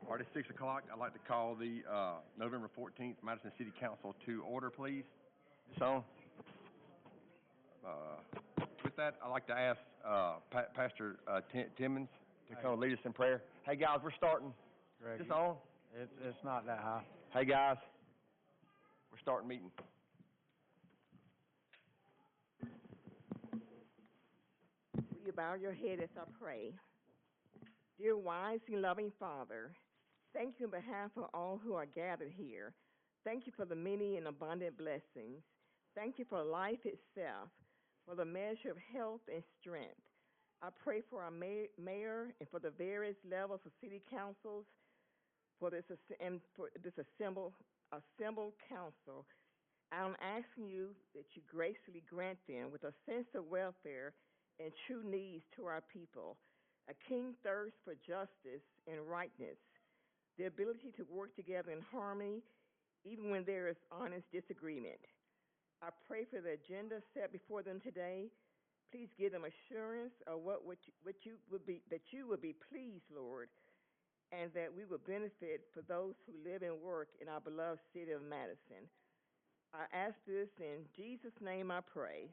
All right, it's 6 o'clock. I'd like to call the November 14th Madison City Council to order, please. So, with that, I'd like to ask Pastor Timmons to come lead us in prayer. Hey, guys, we're starting. Greg, is this on? It's not that high. Hey, guys, we're starting meeting. Will you bow your head as I pray? Dear wise and loving Father, thank you on behalf of all who are gathered here. Thank you for the many and abundant blessings. Thank you for life itself, for the measure of health and strength. I pray for our mayor and for the various levels of city councils, for this assembled council. I'm asking you that you graciously grant them with a sense of welfare and true needs to our people, a keen thirst for justice and rightness, the ability to work together in harmony even when there is honest disagreement. I pray for the agenda set before them today. Please give them assurance of that you would be pleased, Lord, and that we will benefit for those who live and work in our beloved city of Madison. I ask this in Jesus' name I pray.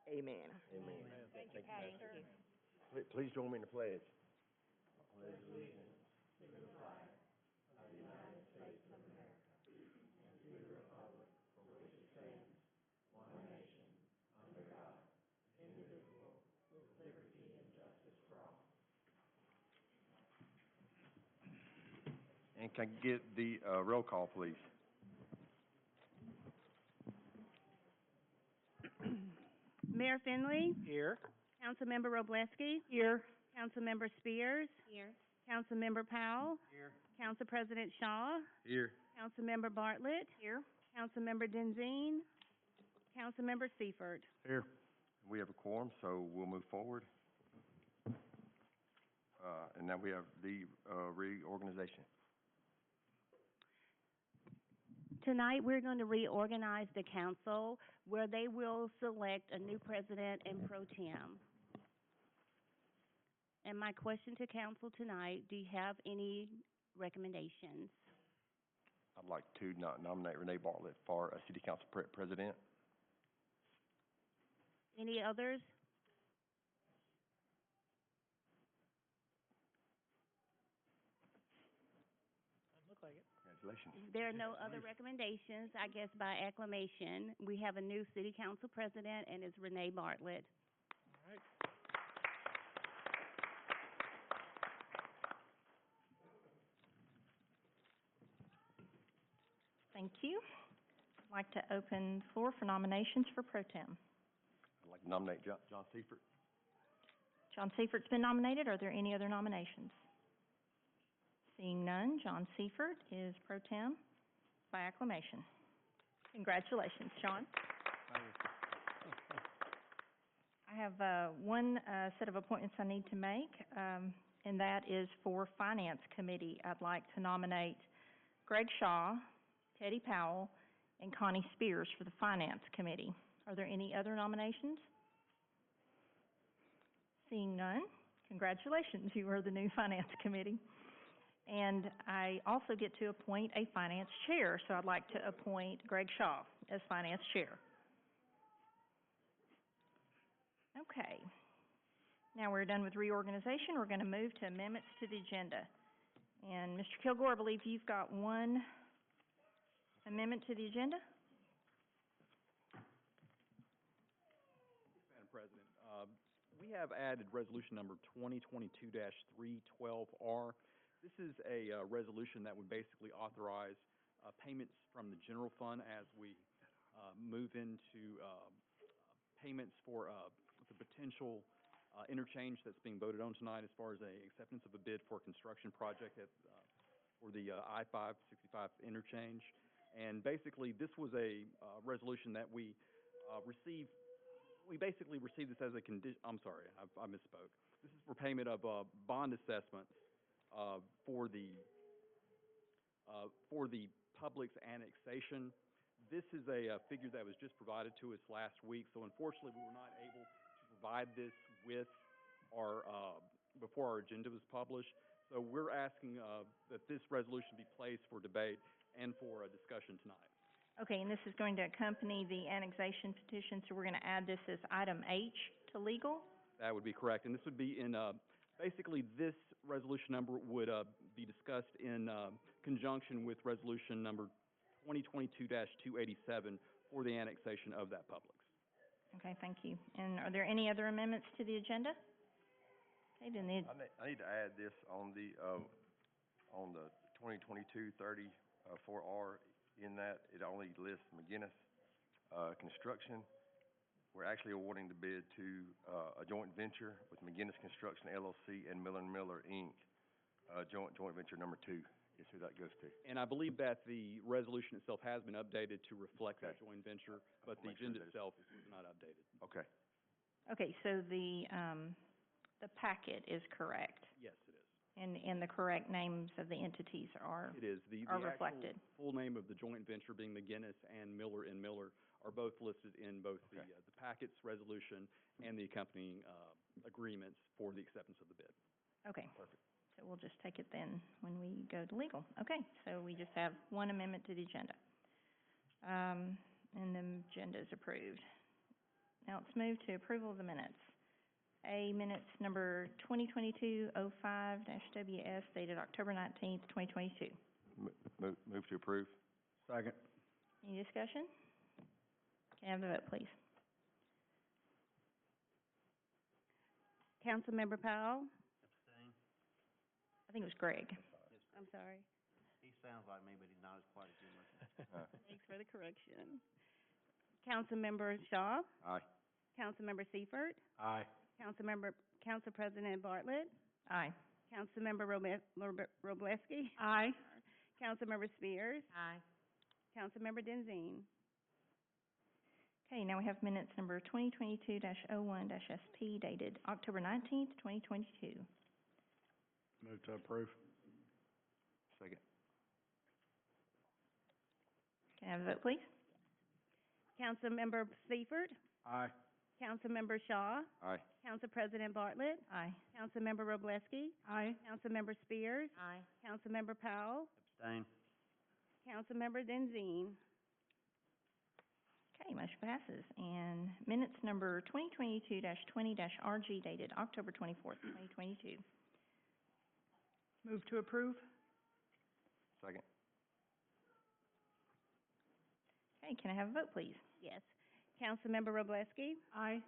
Amen. Amen. Thank you, Pastor. Please join me in the pledge. I pledge allegiance to the flag of the United States of America and to the republic for which it stands, one nation, under God, indivisible, with liberty and justice for all. And can I get the roll call, please? Mayor Finley? Here. Councilmember Wroblewski? Here. Councilmember Spears? Here. Councilmember Powell? Here. Council President Shaw? Here. Councilmember Bartlett? Here. Councilmember Denzine? Councilmember Seifert? Here. We have a quorum, so we'll move forward. And now we have the reorganization. Tonight, we're going to reorganize the council where they will select a new president and pro tem. And my question to council tonight, do you have any recommendations? I'd like to nominate Ranae Bartlett for a city council president. Any others? Look like it. Congratulations. There are no other recommendations. I guess by acclamation, we have a new city council president, and it's Ranae Bartlett. All right. Thank you. I'd like to open the floor for nominations for pro tem. I'd like to nominate John Seifert. John Seifert's been nominated. Are there any other nominations? Seeing none, John Seifert is pro tem by acclamation. Congratulations, John. I have one set of appointments I need to make, and that is for Finance Committee. I'd like to nominate Greg Shaw, Teddy Powell, and Connie Spears for the Finance Committee. Are there any other nominations? Seeing none, congratulations, you are the new Finance Committee. And I also get to appoint a Finance Chair, so I'd like to appoint Greg Shaw as Finance Chair. Okay. Now we're done with reorganization. We're going to move to amendments to the agenda. And Mr. Kilgore, I believe you've got one amendment to the agenda? Madam President, we have added resolution number 2022-312R. This is a resolution that would basically authorize payments from the general fund as we move into payments for the potential interchange that's being voted on tonight as far as a acceptance of a bid for a construction project for the I-565 interchange. And basically, this was a resolution that we received. We basically received this as a condition. I'm sorry, I misspoke. This is for payment of bond assessments for the Publix annexation. This is a figure that was just provided to us last week, so unfortunately we were not able to provide this with our before our agenda was published. So we're asking that this resolution be placed for debate and for a discussion tonight. Okay, and this is going to accompany the annexation petition, so we're going to add this as item H to legal? That would be correct, and this would be in, basically, this resolution number would be discussed in conjunction with resolution number 2022-287 for the annexation of that Publix. Okay, thank you. And are there any other amendments to the agenda? Okay, then the, I need to add this on the 2022-30, 4R, in that it only lists McGinnis, Construction. We're actually awarding the bid to, a joint venture with McGinnis Construction LLC and Miller & Miller, Inc., joint venture number 2 is who that goes to. And I believe that the resolution itself has been updated to reflect that joint venture, but the agenda itself is not updated. Okay. okay, so the packet is correct, Yes, it is. and the correct names of the entities are It is. The are reflected. actual full name of the joint venture being McGinnis and Miller & Miller are both listed in both the packets resolution and the accompanying agreements for the acceptance of the bid. Okay. Perfect. So we'll just take it then when we go to legal. Okay, so we just have one amendment to the agenda. And the agenda is approved. Now let's move to approval of the minutes. Minutes number 2022-05-WS dated October 19th, 2022. Move to approve. Second. Any discussion? Can I have the vote, please? Councilmember Powell? Abstain. I think it was Greg. I'm sorry. He sounds like me, but he's not as quiet as you look. Thanks for the correction. Councilmember Shaw? Aye. Councilmember Seifert? Aye. Council President Bartlett? Aye. Councilmember Wroblewski? Aye. Councilmember Spears? Aye. Councilmember Denzine? Okay, now we have minutes number 2022-01-SP dated October 19th, 2022. Move to approve. Second. Can I have the vote, please? Councilmember Seifert? Aye. Councilmember Shaw? Aye. Council President Bartlett? Aye. Councilmember Wroblewski? Aye. Councilmember Spears? Aye. Councilmember Powell? Abstain. Councilmember Denzine? Okay, motion passes. And minutes number 2022-20-RG dated October 24th, 2022. Move to approve. Second. Okay, can I have a vote, please? Yes. Councilmember Wroblewski? Aye.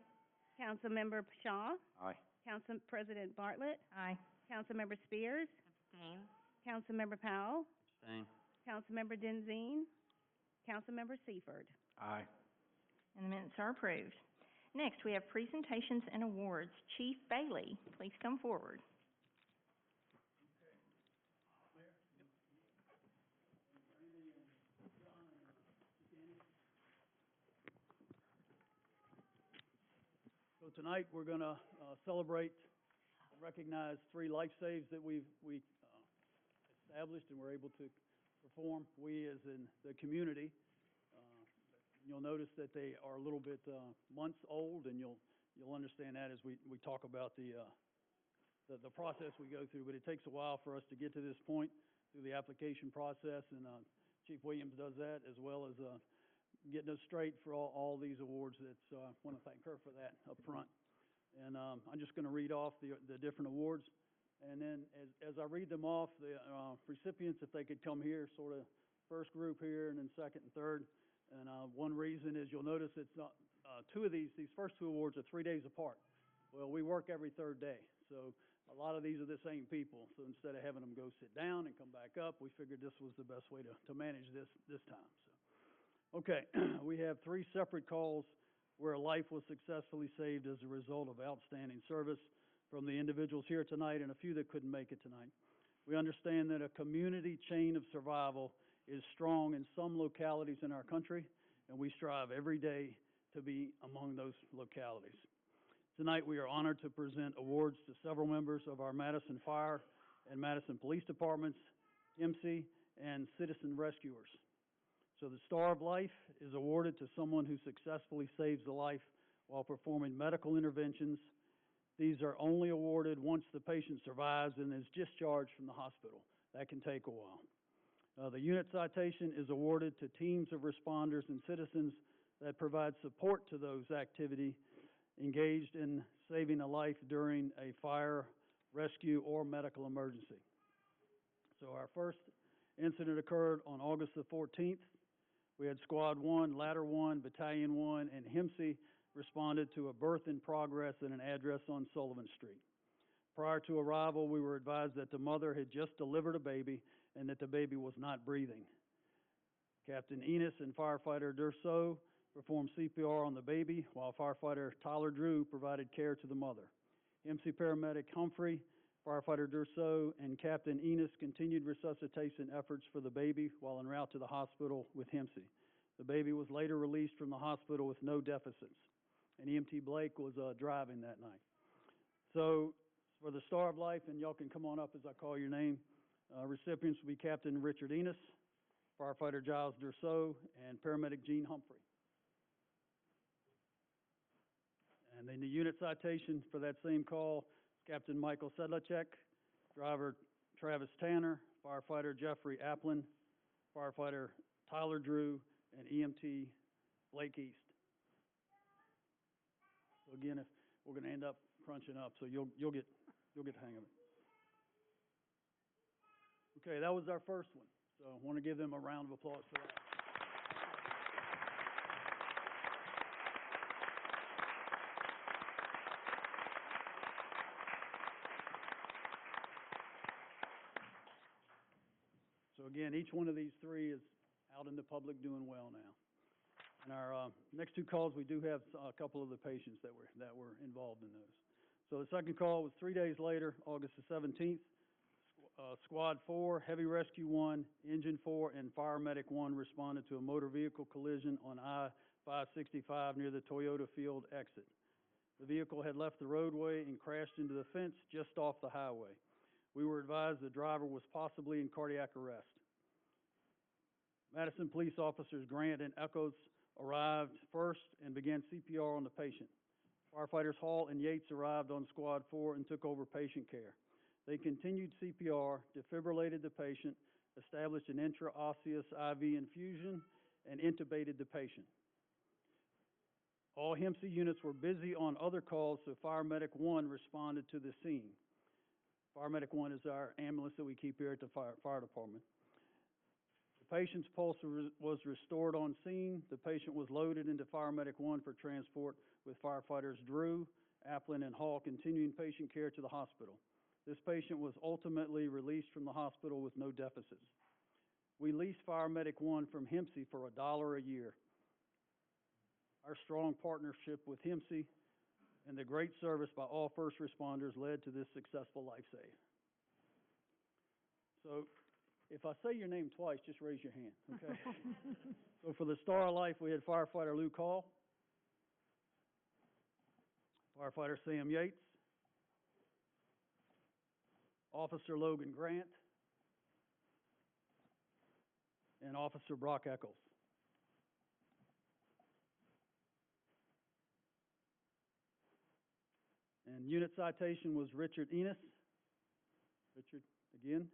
Councilmember Shaw? Aye. Council President Bartlett? Aye. Councilmember Spears? Abstain. Councilmember Powell? Abstain. Councilmember Denzine? Councilmember Seifert? Aye. And the minutes are approved. Next, we have presentations and awards. Chief Bailey, please come forward. So tonight, we're going to celebrate and recognize 3 life saves that we established and were able to perform. We, as in the community, you'll notice that they are a little bit months old, and you'll understand that as we talk about the process we go through. But it takes a while for us to get to this point through the application process, and Chief Williams does that, as well as getting us straight for all these awards. I want to thank her for that up front. And I'm just going to read off the different awards. And then as I read them off, the recipients, if they could come here, sort of first group here, and then second and third. And one reason is you'll notice it's not, 2 of these first 2 awards are 3 days apart. Well, we work every 3rd day. So a lot of these are the same people. So instead of having them go sit down and come back up, we figured this was the best way to manage this time. So. Okay, we have 3 separate calls where a life was successfully saved as a result of outstanding service from the individuals here tonight and a few that couldn't make it tonight. We understand that a community chain of survival is strong in some localities in our country, and we strive every day to be among those localities. Tonight, we are honored to present awards to several members of our Madison Fire and Madison Police Departments, MC, and citizen rescuers. So the Star of Life is awarded to someone who successfully saves a life while performing medical interventions. These are only awarded once the patient survives and is discharged from the hospital. That can take a while. The unit citation is awarded to teams of responders and citizens that provide support to those activities engaged in saving a life during a fire, rescue, or medical emergency. So our first incident occurred on August the 14th. We had Squad 1, Ladder 1, Battalion 1, and HIMSI responded to a birth in progress at an address on Sullivan Street. Prior to arrival, we were advised that the mother had just delivered a baby and that the baby was not breathing. Captain Enos and firefighter Durso performed CPR on the baby, while firefighter Tyler Drew provided care to the mother. MC paramedic Humphrey, firefighter Durso, and Captain Enos continued resuscitation efforts for the baby while en route to the hospital with HIMSI. The baby was later released from the hospital with no deficits, and EMT Blake was driving that night. So, for the Star of Life, and y'all can come on up as I call your name, recipients will be Captain Richard Enos, firefighter Giles Durso, and paramedic Gene Humphrey. And then the unit citation for that same call, Captain Michael Sedlacek, driver Travis Tanner, firefighter Jeffrey Applin, firefighter Tyler Drew, and EMT Blake East. So again, if we're going to end up crunching up, so you'll get the hang of it. Okay, that was our first one. So I want to give them a round of applause for that. So again, each one of these three is out in the public doing well now. And our next two calls, we do have a couple of the patients that were involved in those. So the second call was 3 days later, August the 17th. Squad 4, Heavy Rescue 1, Engine 4, and Fire Medic 1 responded to a motor vehicle collision on I-565 near the Toyota Field exit. The vehicle had left the roadway and crashed into the fence just off the highway. We were advised the driver was possibly in cardiac arrest. Madison police officers Grant and Echoes arrived first and began CPR on the patient. Firefighters Hall and Yates arrived on Squad 4 and took over patient care. They continued CPR, defibrillated the patient, established an intraosseous IV infusion, and intubated the patient. All HIMSI units were busy on other calls, so Fire Medic 1 responded to the scene. Fire Medic 1 is our ambulance that we keep here at the fire department. The patient's pulse was restored on scene. The patient was loaded into Fire Medic 1 for transport, with firefighters Drew, Applin, and Hall continuing patient care to the hospital. This patient was ultimately released from the hospital with no deficits. We leased Fire Medic 1 from HIMSI for $1 a year. Our strong partnership with HIMSI and the great service by all first responders led to this successful life save. So, if I say your name twice, just raise your hand, okay? So for the Star of Life, we had firefighter Luke Hall, firefighter Sam Yates, Officer Logan Grant, and Officer Brock Eccles. And unit citation was Richard Enos. Richard, again.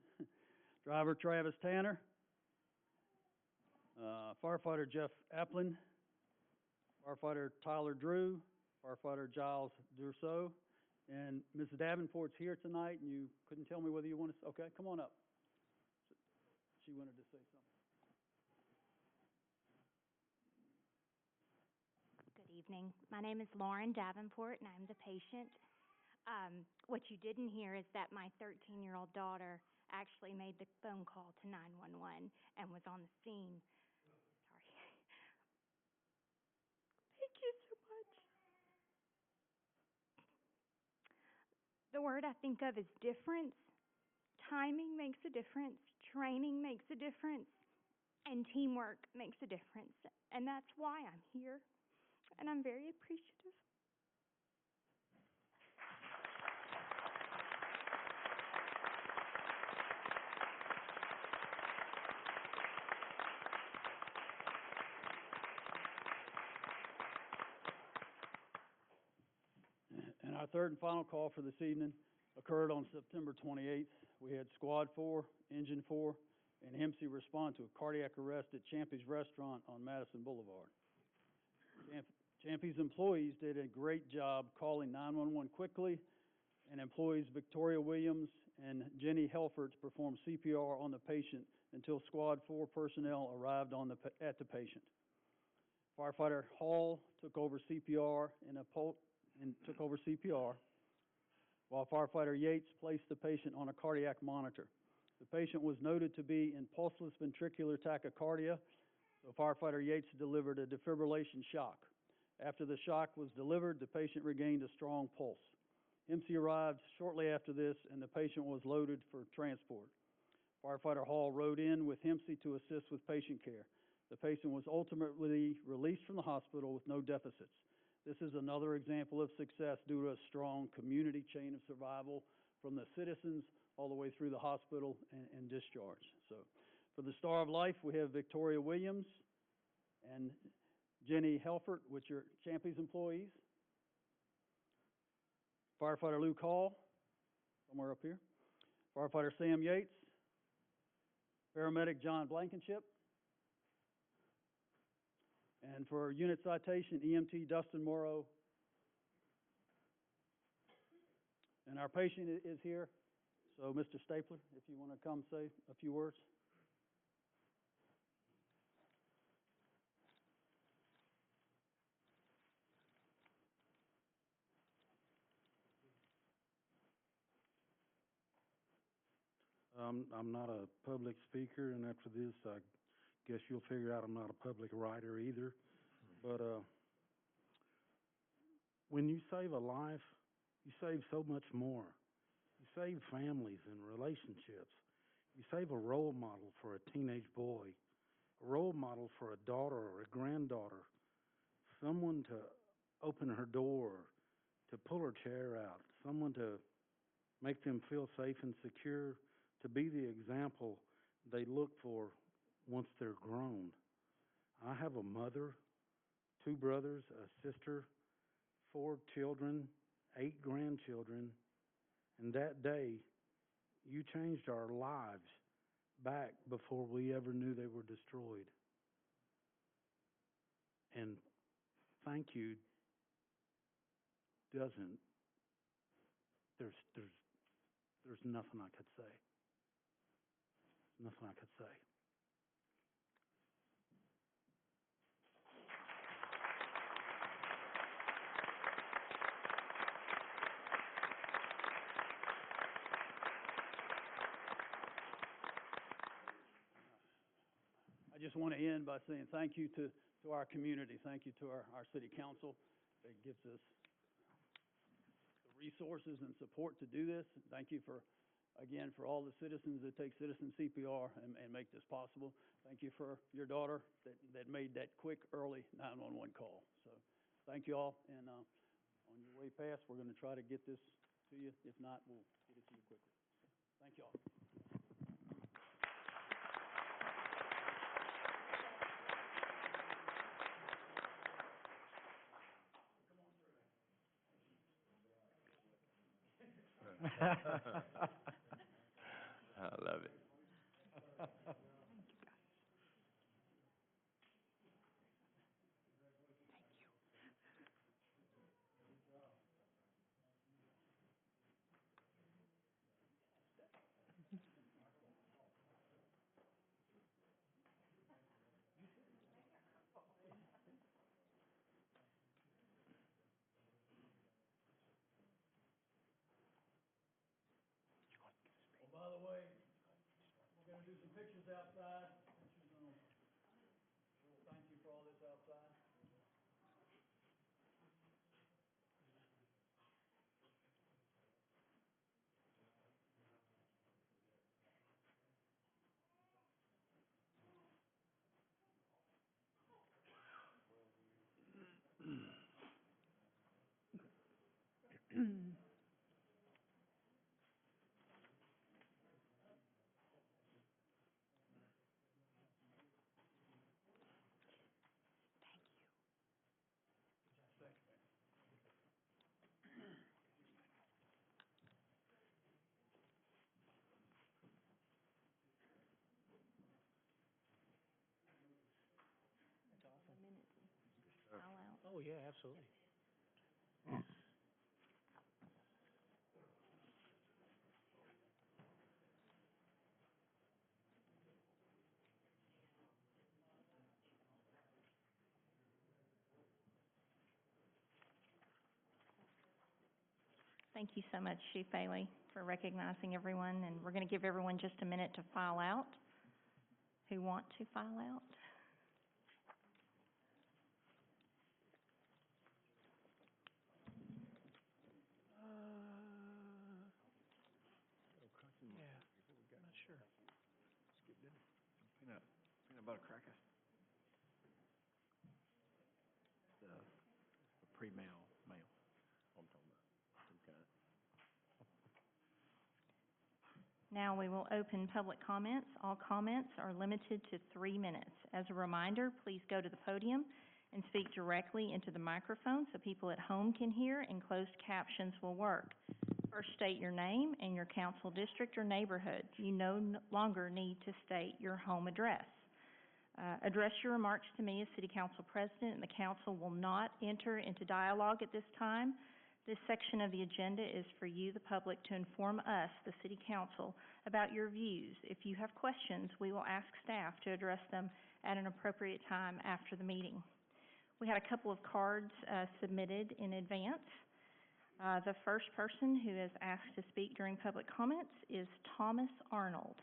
Driver Travis Tanner. Firefighter Jeff Applin. Firefighter Tyler Drew. Firefighter Giles Durso. And Ms. Davenport's here tonight, and you couldn't tell me whether you want to, okay, come on up. She wanted to say something. Good evening. My name is Lauren Davenport, and I'm the patient. What you didn't hear is that my 13-year-old daughter actually made the phone call to 911 and was on the scene. Sorry. Thank you so much. The word I think of is difference. Timing makes a difference. Training makes a difference. And teamwork makes a difference. And that's why I'm here. And I'm very appreciative. And our our third and final call for this evening occurred on September 28th. We had Squad 4, Engine 4, and HEMC respond to a cardiac arrest at Champy's Restaurant on Madison Boulevard. Champy's employees did a great job calling 911 quickly, and employees Victoria Williams and Jenny Helfert performed CPR on the patient until Squad 4 personnel arrived at the patient. Firefighter Hall took over CPR while firefighter Yates placed the patient on a cardiac monitor. The patient was noted to be in pulseless ventricular tachycardia, so firefighter Yates delivered a defibrillation shock. After the shock was delivered, the patient regained a strong pulse. HEMC arrived shortly after this, and the patient was loaded for transport. Firefighter Hall rode in with HEMC to assist with patient care. The patient was ultimately released from the hospital with no deficits. This is another example of success due to a strong community chain of survival from the citizens all the way through the hospital and discharge. So, for the Star of Life, we have Victoria Williams and Jenny Helfert, which are Champy's employees. Firefighter Luke Hall, somewhere up here. Firefighter Sam Yates. Paramedic John Blankenship. And for unit citation, EMT Dustin Morrow. And our patient is here. So, Mr. Stapler, if you want to come say a few words. I'm not a public speaker, and after this, I guess you'll figure out I'm not a public writer either. But when you save a life, you save so much more. You save families and relationships. You save a role model for a teenage boy, a role model for a daughter or a granddaughter, someone to open her door, to pull her chair out, someone to make them feel safe and secure, to be the example they look for once they're grown. I have a mother, 2 brothers, a sister, 4 children, 8 grandchildren, and that day, you changed our lives back before we ever knew they were destroyed. And thank you doesn't, there's nothing I could say. Nothing I could say. I just want to end by saying thank you to our community. Thank you to our city council that gives us the resources and support to do this. Thank you again, for all the citizens that take citizen CPR and make this possible. Thank you for your daughter that made that quick, early 911 call. So thank you all, and on your way past, we're going to try to get this to you. If not, we'll get it to you quickly. Thank you all. I love it. By the way, we're going to do some pictures outside. Thank you for all this outside. Oh, yeah, absolutely. Thank you so much, Chief Bailey, for recognizing everyone, and we're going to give everyone just a minute to file out who want to file out. Yeah, I'm not sure. Peanut butter crackers. The pre-mail mail. I'm talking about. Okay. Now we will open public comments. All comments are limited to 3 minutes. As a reminder, please go to the podium and speak directly into the microphone so people at home can hear, and closed captions will work. First, state your name and your council district or neighborhood. You no longer need to state your home address. Address your remarks to me as City Council President, and the council will not enter into dialogue at this time. This section of the agenda is for you, the public, to inform us, the City Council, about your views. If you have questions, we will ask staff to address them at an appropriate time after the meeting. We had a couple of cards submitted in advance. The first person who is asked to speak during public comments is Thomas Arnold.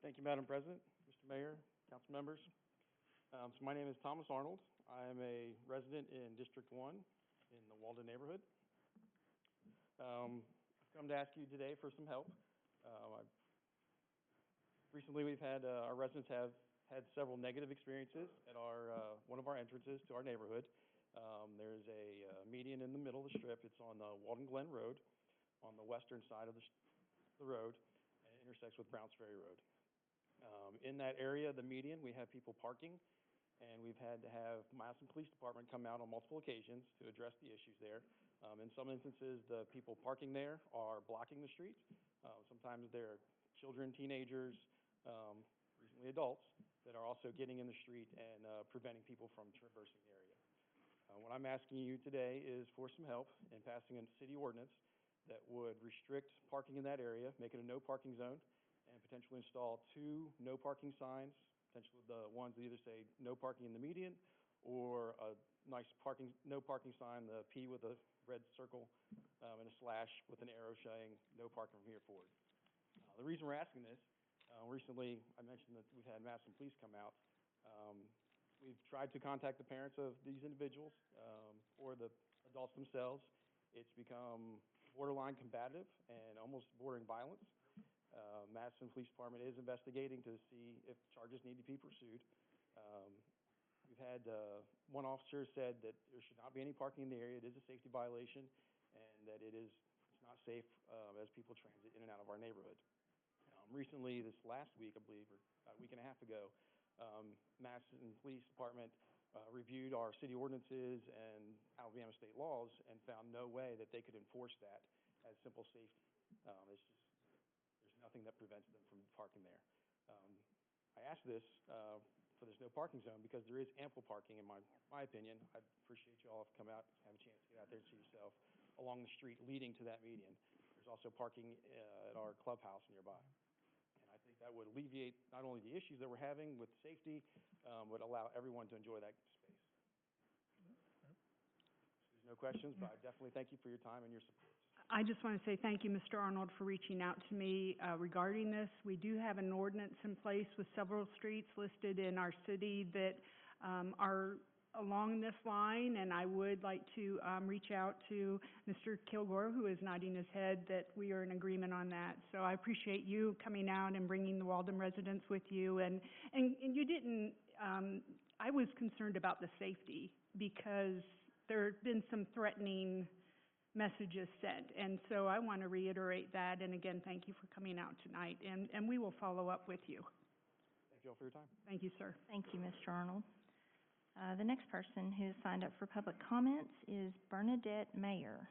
Thank you, Madam President, Mr. Mayor, council members. So my name is Thomas Arnold. I am a resident in District 1 in the Walden neighborhood. I've come to ask you today for some help. Recently we've had, our residents have had several negative experiences at our, one of our entrances to our neighborhood. There's a median in the middle of the strip. It's on Walden Glen Road, on the western side of the road, and it intersects with Browns Ferry Road. In that area, the median, we have people parking, and we've had to have Madison Police Department come out on multiple occasions to address the issues there. In some instances, the people parking there are blocking the street. Sometimes they're children, teenagers, recently adults, that are also getting in the street and preventing people from traversing the area. What I'm asking you today is for some help in passing a city ordinance that would restrict parking in that area, make it a no parking zone, and potentially install 2 no parking signs, potentially the ones that either say no parking in the median, or a nice no parking sign, the P with a red circle and a slash with an arrow showing no parking from here forward. The reason we're asking this, recently I mentioned that we've had Madison Police come out. We've tried to contact the parents of these individuals or the adults themselves. It's become borderline combative and almost bordering violence. Madison Police Department is investigating to see if charges need to be pursued. We've had one officer said that there should not be any parking in the area. It is a safety violation, and that it's not safe as people transit in and out of our neighborhood. Recently, this last week, I believe, or about a week and a half ago, Madison Police Department reviewed our city ordinances and Alabama state laws and found no way that they could enforce that as simple safety. It's just, there's nothing that prevents them from parking there. I asked this for this no parking zone because there is ample parking, in my opinion. I'd appreciate you all if come out, have a chance to get out there and see yourself along the street leading to that median. There's also parking at our clubhouse nearby. And I think that would alleviate not only the issues that we're having with safety, but allow everyone to enjoy that space. There's no questions, but I definitely thank you for your time and your support. I just want to say thank you, Mr. Arnold, for reaching out to me regarding this. We do have an ordinance in place with several streets listed in our city that are along this line, and I would like to reach out to Mr. Kilgore, who is nodding his head, that we are in agreement on that. So I appreciate you coming out and bringing the Walden residents with you. And you didn't, I was concerned about the safety because there have been some threatening messages sent. And so I want to reiterate that. And again, thank you for coming out tonight. And we will follow up with you. Thank you all for your time. Thank you, sir. Thank you, Mr. Arnold. The next person who has signed up for public comments is Bernadette Mayer.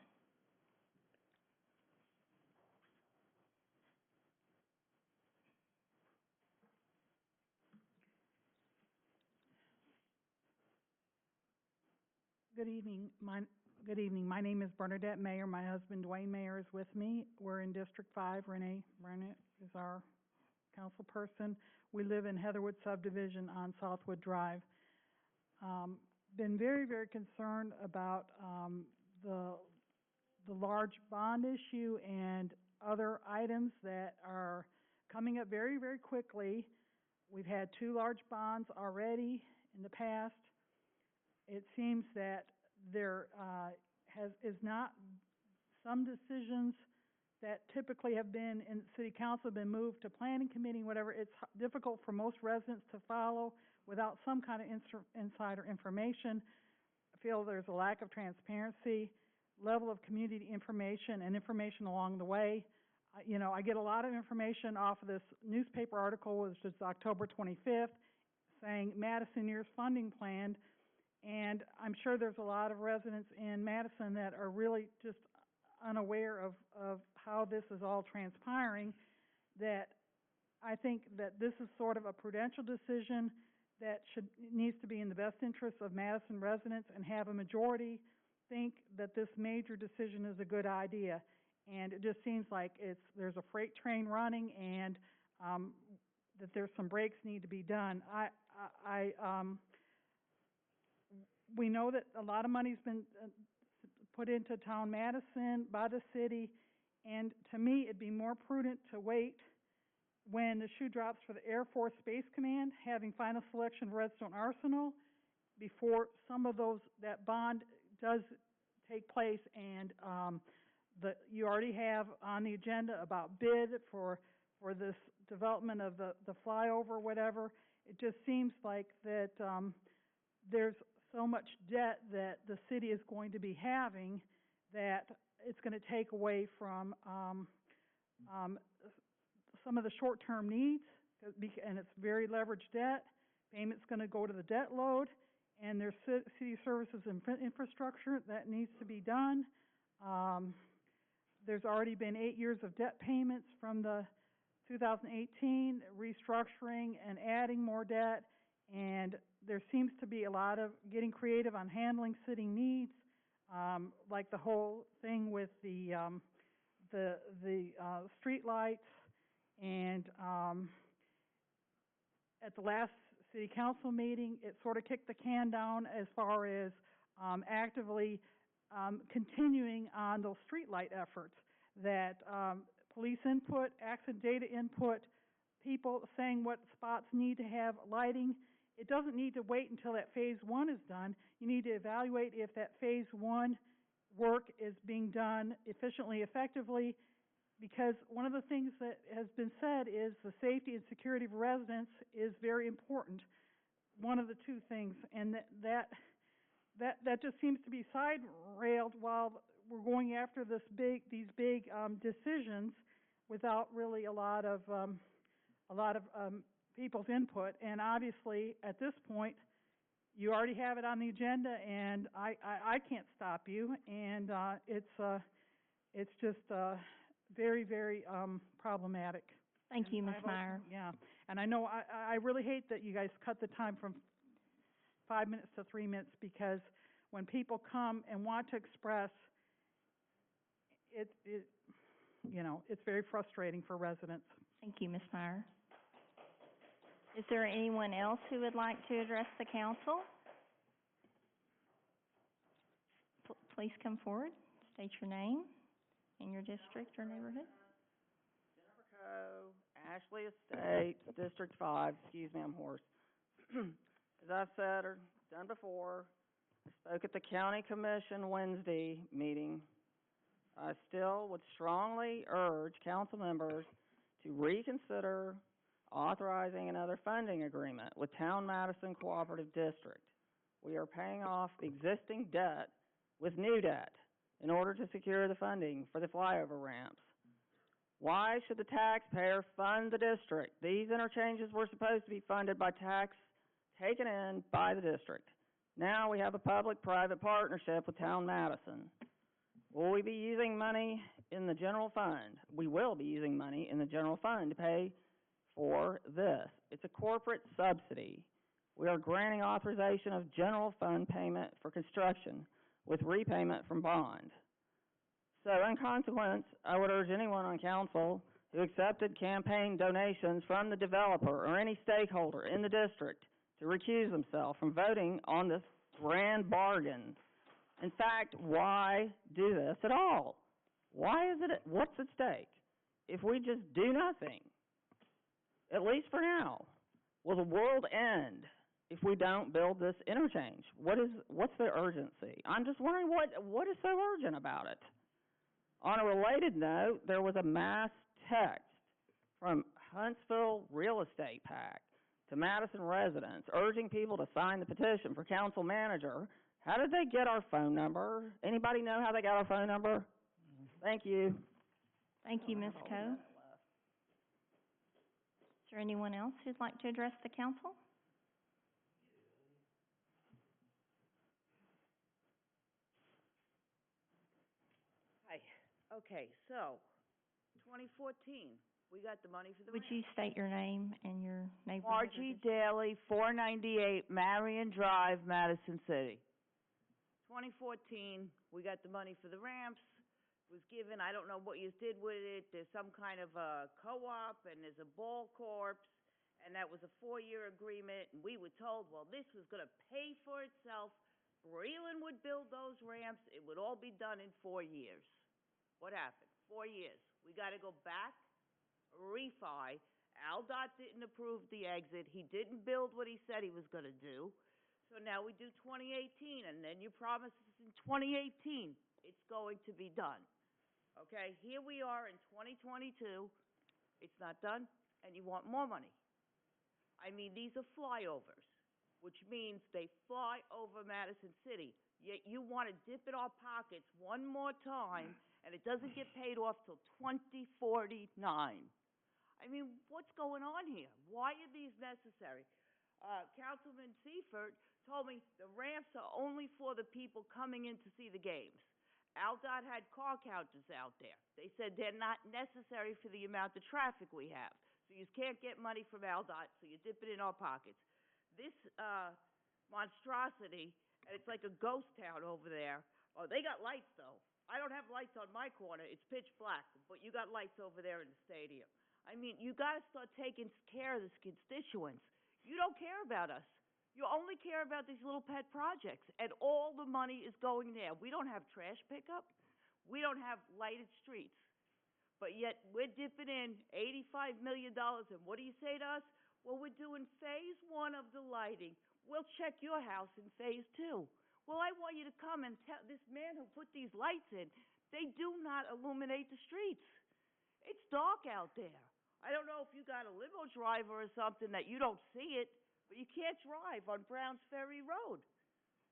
Good evening. My name is Bernadette Mayer. My husband Dwayne Mayer is with me. We're in District 5. Ranae Bartlett is our council person. We live in Heatherwood subdivision on Southwood Drive. Been very, very concerned about the large bond issue and other items that are coming up very, very quickly. We've had 2 large bonds already in the past. It seems that there is not some decisions that typically have been in city council have been moved to planning committee, whatever. It's difficult for most residents to follow without some kind of insider information. I feel there's a lack of transparency, level of community information, and information along the way. I get a lot of information off of this newspaper article, which is October 25th, saying Madison year's funding plan, and I'm sure there's a lot of residents in Madison that are really just unaware of how this is all transpiring, that I think that this is sort of a prudential decision that needs to be in the best interest of Madison residents, and have a majority think that this major decision is a good idea. And it just seems like there's a freight train running, and that there's some breaks need to be done. We know that a lot of money's been put into town Madison by the city, and to me it'd be more prudent to wait when the shoe drops for the Air Force Space Command having final selection of Redstone Arsenal before some of that bond does take place. And you already have on the agenda about bid for this development of the flyover, whatever. It just seems like that there's so much debt that the city is going to be having that it's going to take away from some of the short-term needs, and it's very leveraged debt. Payment's going to go to the debt load, and there's city services and infrastructure that needs to be done. There's already been 8 years of debt payments from the 2018 restructuring and adding more debt, and there seems to be a lot of getting creative on handling city needs, like the whole thing with the street lights. And at the last city council meeting, it sort of kicked the can down as far as actively continuing on those street light efforts, that police input, accident data input, people saying what spots need to have lighting. It doesn't need to wait until that phase 1 is done. You need to evaluate if that phase 1 work is being done efficiently, effectively, because one of the things that has been said is the safety and security of residents is very important. One of the 2 things, and that just seems to be side railed while we're going after these big decisions without really a lot of people's input. And obviously, at this point, you already have it on the agenda, and I can't stop you. And it's just very, very problematic. Thank you, Ms. Meyer. Yeah, and I know I really hate that you guys cut the time from 5 minutes to 3 minutes, because when people come and want to express, it's very frustrating for residents. Thank you, Ms. Meyer. Is there anyone else who would like to address the council? Please come forward, state your name and your district or neighborhood. Ashley Estates, District 5. Excuse me, I'm hoarse. As I've said or done before, I spoke at the County Commission Wednesday meeting. I still would strongly urge council members to reconsider authorizing another funding agreement with Town Madison Cooperative District. We are paying off the existing debt with new debt in order to secure the funding for the flyover ramps. Why should the taxpayer fund the district? These interchanges were supposed to be funded by tax taken in by the district. Now we have a public-private partnership with Town Madison. Will we be using money in the general fund? We will be using money in the general fund to pay for this. It's a corporate subsidy. We are granting authorization of general fund payment for construction with repayment from bond. So in consequence, I would urge anyone on council who accepted campaign donations from the developer or any stakeholder in the district to recuse themselves from voting on this grand bargain. In fact, why do this at all? Why is it, what's at stake if we just do nothing? At least for now. Will the world end if we don't build this interchange? What's the urgency? I'm just wondering what is so urgent about it? On a related note, there was a mass text from Huntsville Real Estate PAC to Madison residents urging people to sign the petition for council manager. How did they get our phone number? Anybody know how they got our phone number? Thank you. Thank you, Ms. Coe. Is there anyone else who'd like to address the council? Hi. Okay, so, 2014, we got the money for the Would ramp. you state your name and your neighborhood? Margie Daly, 498 Marion Drive, Madison City. 2014, we got the money for the ramps. Was given, I don't know what you did with it. There's some kind of a co-op, and there's a ball corps, and that was a 4-year agreement. And we were told, well, this was going to pay for itself. Breland would build those ramps. It would all be done in 4 years. What happened? 4 years. We got to go back, refi. AlDOT didn't approve the exit. He didn't build what he said he was going to do. So now we do 2018, and then you promise us in 2018 it's going to be done. Okay, here we are in 2022. It's not done, and you want more money. I mean, these are flyovers, which means they fly over Madison City. Yet you want to dip in our pockets one more time, and it doesn't get paid off till 2049. I mean, what's going on here? Why are these necessary? Councilman Seifert told me the ramps are only for the people coming in to see the games. AlDOT had car counters out there. They said they're not necessary for the amount of traffic we have. So you can't get money from AlDOT, so you dip it in our pockets. This monstrosity, and it's like a ghost town over there. Oh, they got lights, though. I don't have lights on my corner. It's pitch black, but you got lights over there in the stadium. I mean, you got to start taking care of the constituents. You don't care about us. You only care about these little pet projects, and all the money is going there. We don't have trash pickup. We don't have lighted streets. But yet, we're dipping in $85 million, and what do you say to us? Well, we're doing phase 1 of the lighting. We'll check your house in phase 2. Well, I want you to come and tell this man who put these lights in, they do not illuminate the streets. It's dark out there. I don't know if you got a limo driver or something that you don't see it, but you can't drive on Browns Ferry Road.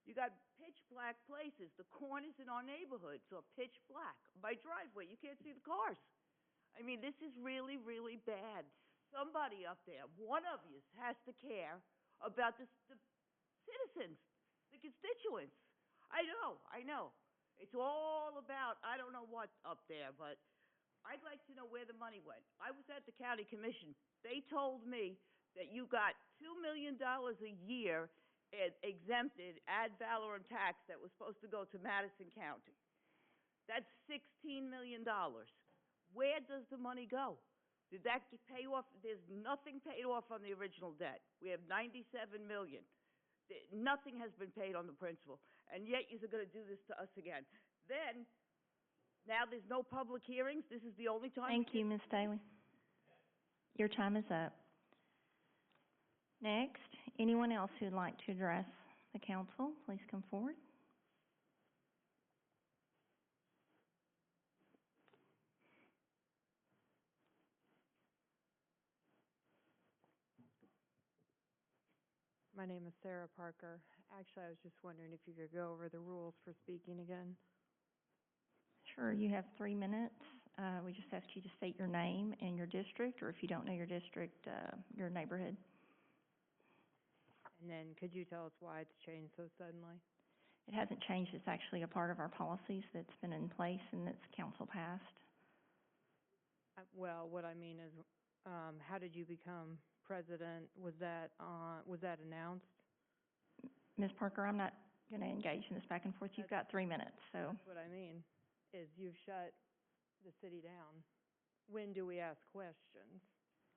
You got pitch black places. The corners in our neighborhoods are pitch black. My driveway, you can't see the cars. I mean, this is really, really bad. Somebody up there, one of you, has to care about the citizens, the constituents. I know. It's all about, I don't know what up there, but I'd like to know where the money went. I was at the county commission. They told me that you got $2 million a year exempted ad valorem tax that was supposed to go to Madison County. That's $16 million. Where does the money go? Did that pay off? There's nothing paid off on the original debt. We have $97 million. Nothing has been paid on the principal, and yet you're going to do this to us again. Then, now there's no public hearings. This is the only time. Thank you, Ms. Daly. Your time is up. Next, anyone else who'd like to address the council, please come forward. My name is Sarah Parker. Actually, I was just wondering if you could go over the rules for speaking again. Sure, you have 3 minutes. We just ask you to state your name and your district, or if you don't know your district, your neighborhood. And then could you tell us why it's changed so suddenly? It hasn't changed. It's actually a part of our policies that's been in place and that's council passed. Well, what I mean is, how did you become president, was that announced? Ms. Parker, I'm not gonna engage in this back and forth. You've got 3 minutes, so. That's what I mean, is you've shut the city down. When do we ask questions?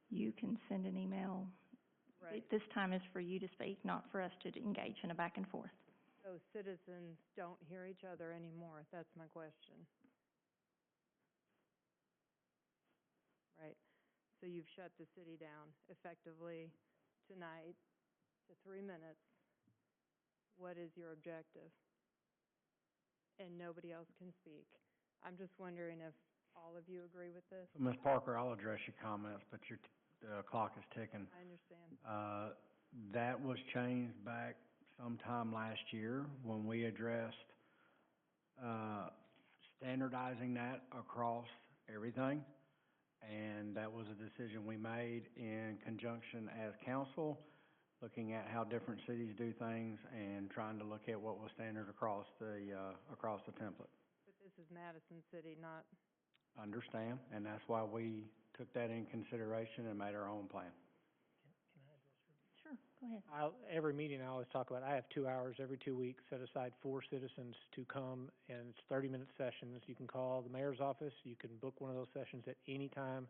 You can send an email. Right. This time is for you to speak, not for us to engage in a back and forth. So citizens don't hear each other anymore, that's my question. Right, so you've shut the city down effectively tonight to 3 minutes. What is your objective? And nobody else can speak. I'm just wondering if all of you agree with this? So, Ms. Parker, I'll address your comments, but the clock is ticking. I understand. That was changed back sometime last year when we addressed, standardizing that across everything. And that was a decision we made in conjunction as council, looking at how different cities do things and trying to look at what was standard across the template. But this is Madison City, not... Understand, and that's why we took that in consideration and made our own plan. Sure, go ahead. Every meeting I always talk about, I have 2 hours every 2 weeks set aside for citizens to come, and it's 30-minute sessions. You can call the mayor's office, you can book one of those sessions at any time,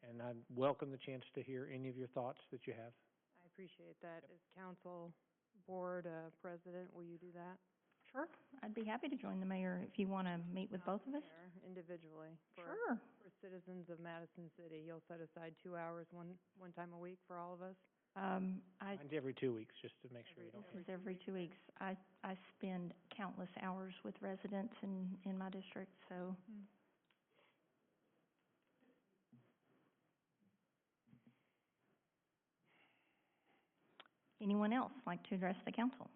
and I welcome the chance to hear any of your thoughts that you have. I appreciate that. As council board president, will you do that? Sure, I'd be happy to join the mayor if you want to meet with both of us. Individually. Sure. For citizens of Madison City, you'll set aside 2 hours one time a week for all of us? Mine's every 2 weeks, just to make sure you don't. This is every 2 weeks. I spend countless hours with residents in my district, so. Anyone else like to address the council?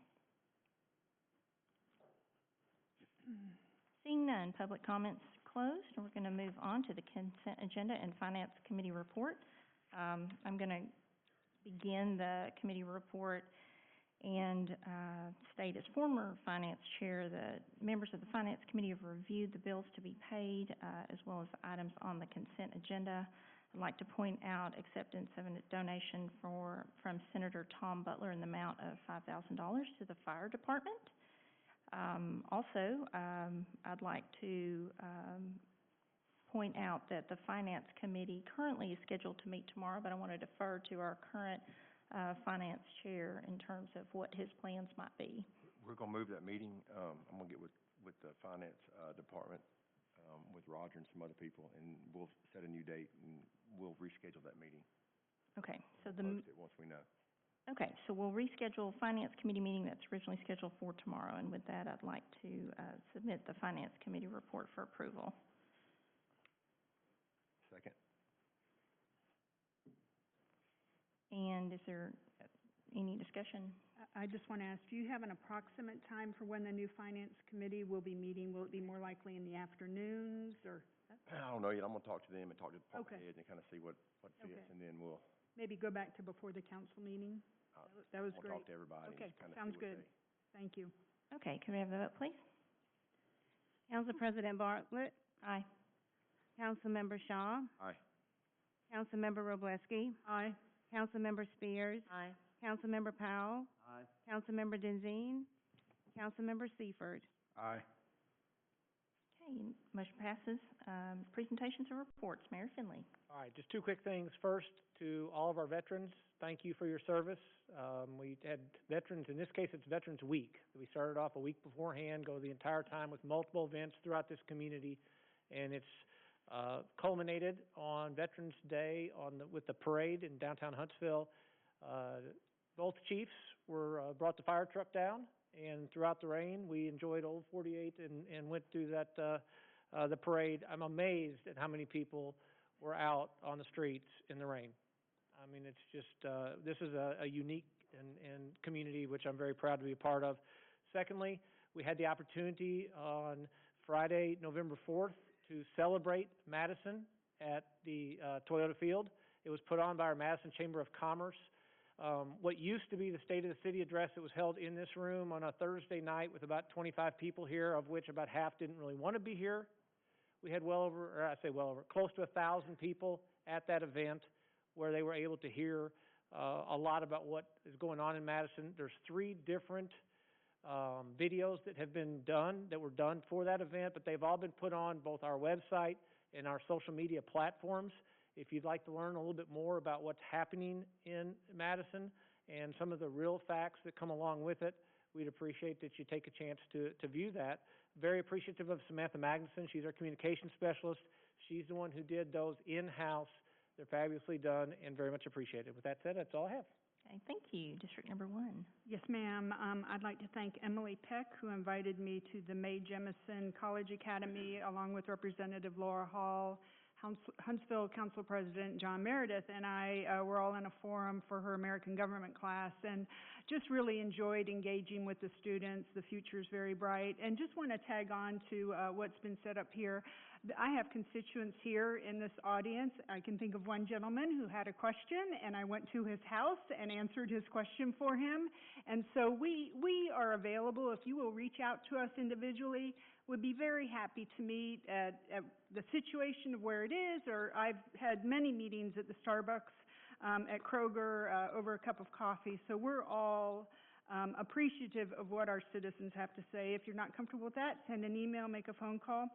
Seeing none, public comments closed, and we're going to move on to the consent agenda and finance committee report. I'm going to begin the committee report and state as former finance chair, the members of the finance committee have reviewed the bills to be paid as well as the items on the consent agenda. I'd like to point out acceptance of a donation from Senator Tom Butler in the amount of $5,000 to the fire department. Also, I'd like to point out that the Finance Committee currently is scheduled to meet tomorrow, but I want to defer to our current Finance Chair in terms of what his plans might be. We're going to move that meeting. I'm going to get with the Finance Department, with Roger and some other people, and we'll set a new date, and we'll reschedule that meeting. Okay, so We'll post it once we know. Okay, so we'll reschedule Finance Committee meeting that's originally scheduled for tomorrow, and with that, I'd like to submit the Finance Committee report for approval. Second. And is there any discussion? I just want to ask, do you have an approximate time for when the new finance committee will be meeting? Will it be more likely in the afternoons, or? I don't know yet. I'm going to talk to them and talk to the department Okay. heads and kind of see what fits, Okay. and then we'll Maybe go back to before the council meeting? That was we'll great. talk to everybody Okay, and kind of sounds see what good. Thank you. Okay, can we have the vote, please? Council President Bartlett, Aye. Councilmember Shaw, Aye. Councilmember Wroblewski, Aye. Councilmember Spears, Aye. Councilmember Powell, Aye. Councilmember Denzine, Councilmember Seifert. Aye. Okay, motion passes. Presentations and reports, Mayor Finley. All right, just two quick things. First, to all of our veterans, thank you for your service. We had veterans, in this case, it's Veterans Week. We started off a week beforehand, go the entire time with multiple events throughout this community, and it's culminated on Veterans Day with the parade in downtown Huntsville. Both chiefs brought the fire truck down, and throughout the rain, we enjoyed Old 48 and went through the parade. I'm amazed at how many people were out on the streets in the rain. I mean, it's just, this is a unique and community which I'm very proud to be a part of. Secondly, we had the opportunity on Friday, November 4th, to celebrate Madison at the Toyota Field. It was put on by our Madison Chamber of Commerce. What used to be the State of the City address, it was held in this room on a Thursday night with about 25 people here, of which about half didn't really want to be here. We had close to 1,000 people at that event where they were able to hear a lot about what is going on in Madison. There's 3 different videos that have been done, that were done for that event, but they've all been put on both our website and our social media platforms. If you'd like to learn a little bit more about what's happening in Madison and some of the real facts that come along with it, we'd appreciate that you take a chance to view that. Very appreciative of Samantha Magnuson. She's our communications specialist. She's the one who did those in-house. They're fabulously done and very much appreciated. With that said, that's all I have. Okay, thank you. District number 1. Yes, ma'am. I'd like to thank Emily Peck, who invited me to the Mae Jemison College Academy, along with Representative Laura Hall, Huntsville Council President John Meredith, and I were all in a forum for her American government class, and just really enjoyed engaging with the students. The future is very bright, and just want to tag on to what's been set up here. I have constituents here in this audience. I can think of one gentleman who had a question, and I went to his house and answered his question for him. And so we are available. If you will reach out to us individually, would be very happy to meet at the situation of where it is, or I've had many meetings at the Starbucks, at Kroger, over a cup of coffee. So we're all appreciative of what our citizens have to say. If you're not comfortable with that, send an email, make a phone call.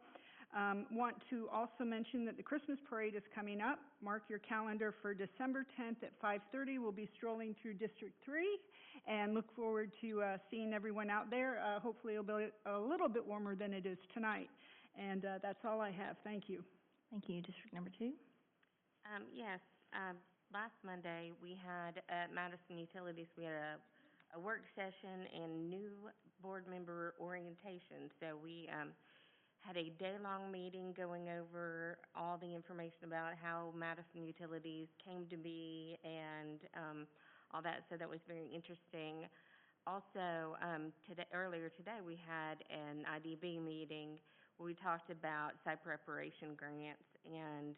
Want to also mention that the Christmas parade is coming up. Mark your calendar for December 10th at 5:30. We'll be strolling through District 3 and look forward to seeing everyone out there. Hopefully it'll be a little bit warmer than it is tonight. And that's all I have. Thank you. Thank you. District number 2. Yes, last Monday we had at Madison Utilities, we had a work session and new board member orientation. So we had a day-long meeting going over all the information about how Madison Utilities came to be and all that, so that was very interesting. Also, earlier today, we had an IDB meeting where we talked about site preparation grants and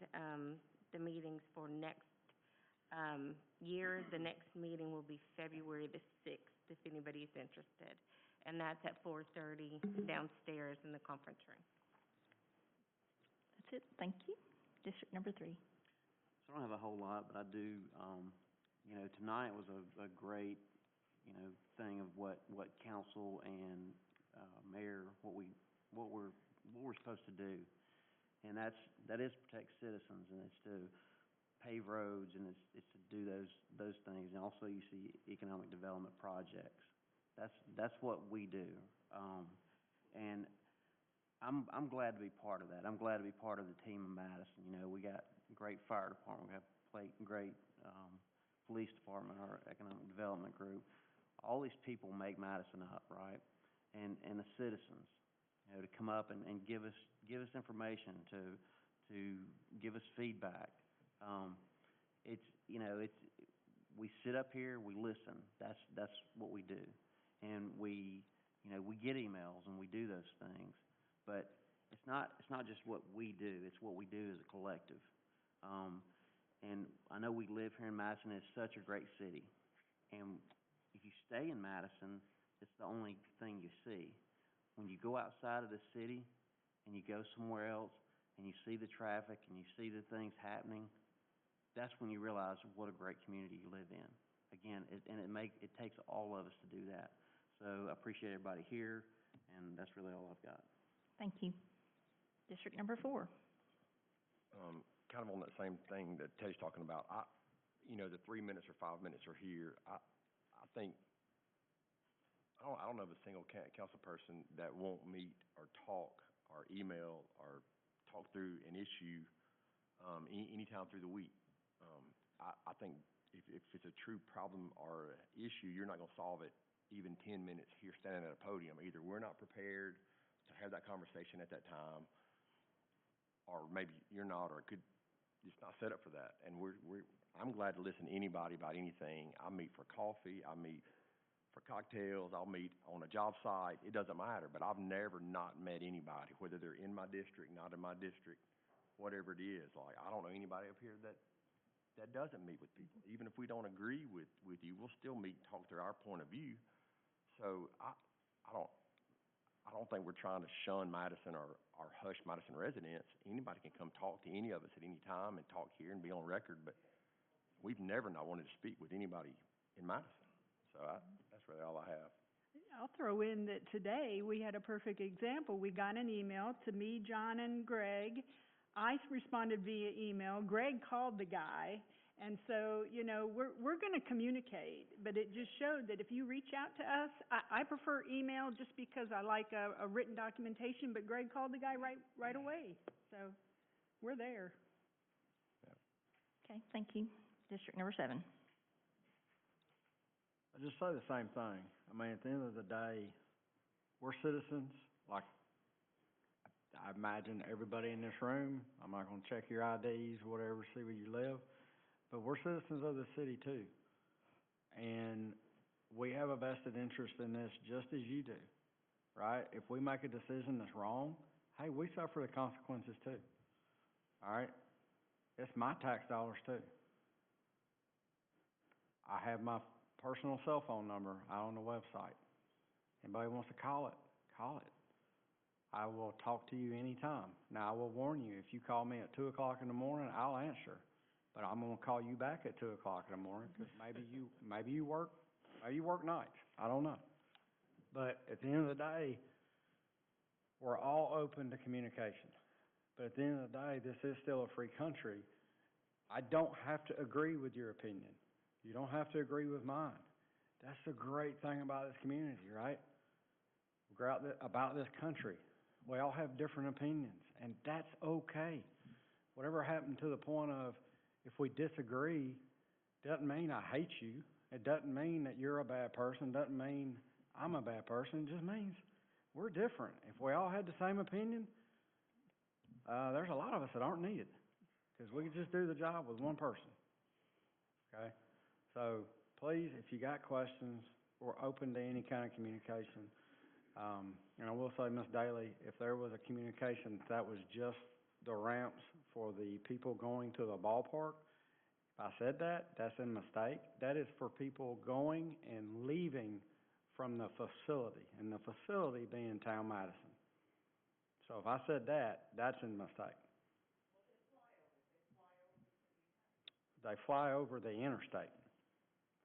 the meetings for next year. The next meeting will be February the 6th, if anybody's interested. And that's at 4:30 downstairs in the conference room. That's it. Thank you. District number 3. So I don't have a whole lot, but I do, tonight was a great, thing of what council and, mayor, what we're supposed to do. And that is protect citizens, and it's to pave roads, and it's to do those things. And also you see economic development projects. That's what we do. And I'm glad to be part of that. I'm glad to be part of the team in Madison. We got a great fire department, we have great police department, our economic development group. All these people make Madison up, right? And the citizens, to come up and give us information, to give us feedback. We sit up here, we listen. That's what we do, and we get emails and we do those things. But it's not just what we do; it's what we do as a collective. And I know we live here in Madison. It's such a great city, and if you stay in Madison, it's the only thing you see. When you go outside of the city and you go somewhere else and you see the traffic and you see the things happening, that's when you realize what a great community you live in. Again, it takes all of us to do that. So I appreciate everybody here, and that's really all I've got. Thank you. District number 4. Kind of on that same thing that Teddy's talking about. The 3 minutes or 5 minutes are here. I think I don't know of a single council person that won't meet or talk or email or talk through an issue anytime through the week. I think if it's a true problem or issue, you're not going to solve it even 10 minutes here standing at a podium. Either we're not prepared to have that conversation at that time, or maybe you're not, or it's not set up for that. And I'm glad to listen to anybody about anything. I meet for coffee. I meet for cocktails. I'll meet on a job site. It doesn't matter. But I've never not met anybody, whether they're in my district, not in my district, whatever it is. Like, I don't know anybody up here that doesn't meet with people. Even if we don't agree with you, we'll still meet and talk through our point of view. So I don't think we're trying to shun Madison or hush Madison residents. Anybody can come talk to any of us at any time and talk here and be on record. But we've never not wanted to speak with anybody in Madison. So that's really all I have. I'll throw in that today we had a perfect example. We got an email to me, John, and Greg. I responded via email. Greg called the guy. And so, you know, we're going to communicate, but it just showed that if you reach out to us, I prefer email just because I like a written documentation, but Greg called the guy right away. So we're there. Okay, thank you. District number 7. I just say the same thing. I mean, at the end of the day, we're citizens. Like, I imagine everybody in this room, I'm not going to check your IDs or whatever, see where you live. But we're citizens of the city too, and we have a vested interest in this just as you do, right? If we make a decision that's wrong, hey, we suffer the consequences too, all right? It's my tax dollars too. I have my personal cell phone number out on the website. Anybody wants to call it, call it. I will talk to you anytime. Now, I will warn you, if you call me at 2 o'clock in the morning, I'll answer. But I'm going to call you back at 2 o'clock in the morning because maybe you work nights. I don't know. But at the end of the day, we're all open to communication. But at the end of the day, this is still a free country. I don't have to agree with your opinion. You don't have to agree with mine. That's the great thing about this community, right? About this country. We all have different opinions, and that's okay. Whatever happened to the point of, if we disagree, doesn't mean I hate you. It doesn't mean that you're a bad person. Doesn't mean I'm a bad person. It just means we're different. If we all had the same opinion, there's a lot of us that aren't needed because we could just do the job with one person. Okay? So please, if you got questions, we're open to any kind of communication. And I will say, Ms. Daly, if there was a communication that was just the ramps for the people going to the ballpark, if I said that, that's a mistake. That is for people going and leaving from the facility, and the facility being Town Madison. So if I said that, that's a mistake. They fly over the interstate,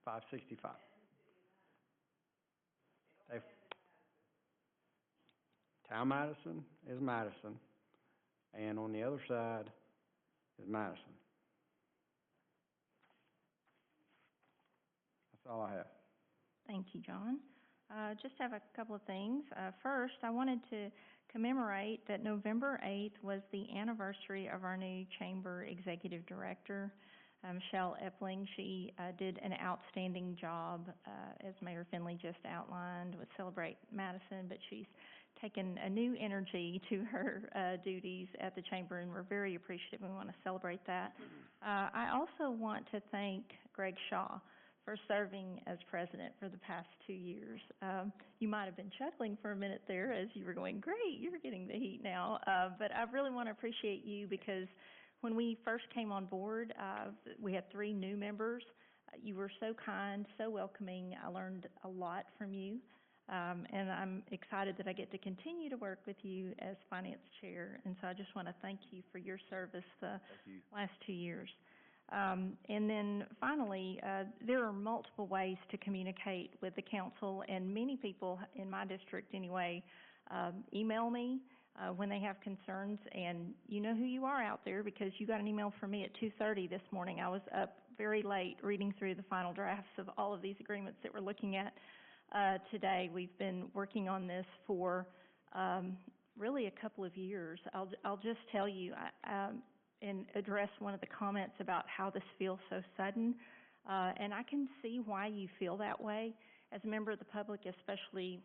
565. Town Madison is Madison. And on the other side is Madison. That's all I have. Thank you, John. Just have a couple of things. First, I wanted to commemorate that November 8th was the anniversary of our new chamber executive director, Michelle Epling. She did an outstanding job, as Mayor Finley just outlined, with Celebrate Madison, but she's taken a new energy to her duties at the chamber, and we're very appreciative. We want to celebrate that. I also want to thank Greg Shaw for serving as president for the past 2 years. You might have been chuckling for a minute there as you were going, great, you're getting the heat now. But I really want to appreciate you because when we first came on board, we had 3 new members. You were so kind, so welcoming. I learned a lot from you. And I'm excited that I get to continue to work with you as finance chair. And so I just want to thank you for your service the last 2 years. And then finally, there are multiple ways to communicate with the council, and many people in my district anyway email me when they have concerns, and you know who you are out there because you got an email from me at 2:30 this morning. I was up very late reading through the final drafts of all of these agreements that we're looking at today. We've been working on this for really a couple of years. I'll just tell you and address one of the comments about how this feels so sudden, and I can see why you feel that way as a member of the public, especially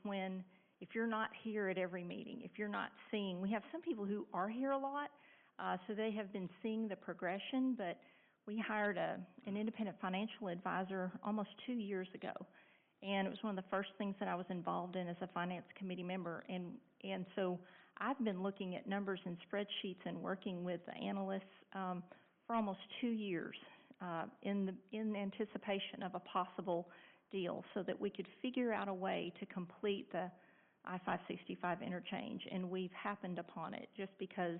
if you're not here at every meeting, if you're not seeing. We have some people who are here a lot, so they have been seeing the progression, but we hired an independent financial advisor almost 2 years ago. And it was one of the first things that I was involved in as a finance committee member. And so I've been looking at numbers and spreadsheets and working with the analysts for almost 2 years in anticipation of a possible deal so that we could figure out a way to complete the I-565 interchange. And we've happened upon it just because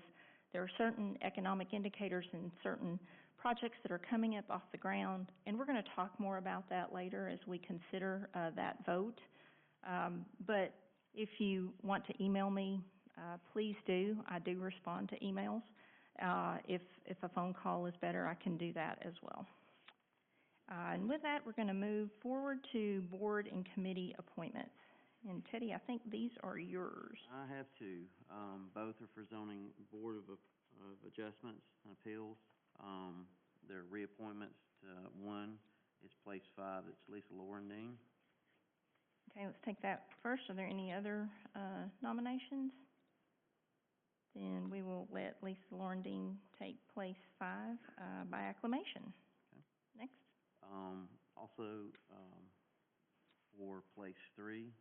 there are certain economic indicators and certain projects that are coming up off the ground, and we're going to talk more about that later as we consider that vote. But if you want to email me, please do. I do respond to emails. If a phone call is better, I can do that as well. And with that, we're going to move forward to board and committee appointments. And Teddy, I think these are yours. I have two. Both are for zoning board of adjustments and appeals. They're reappointments. One is place 5. It's Lisa Lorendine. Okay, let's take that first. Are there any other nominations? Then we will let Lisa Lorendine take place 5 by acclamation. Okay. Next. Also, for place 3,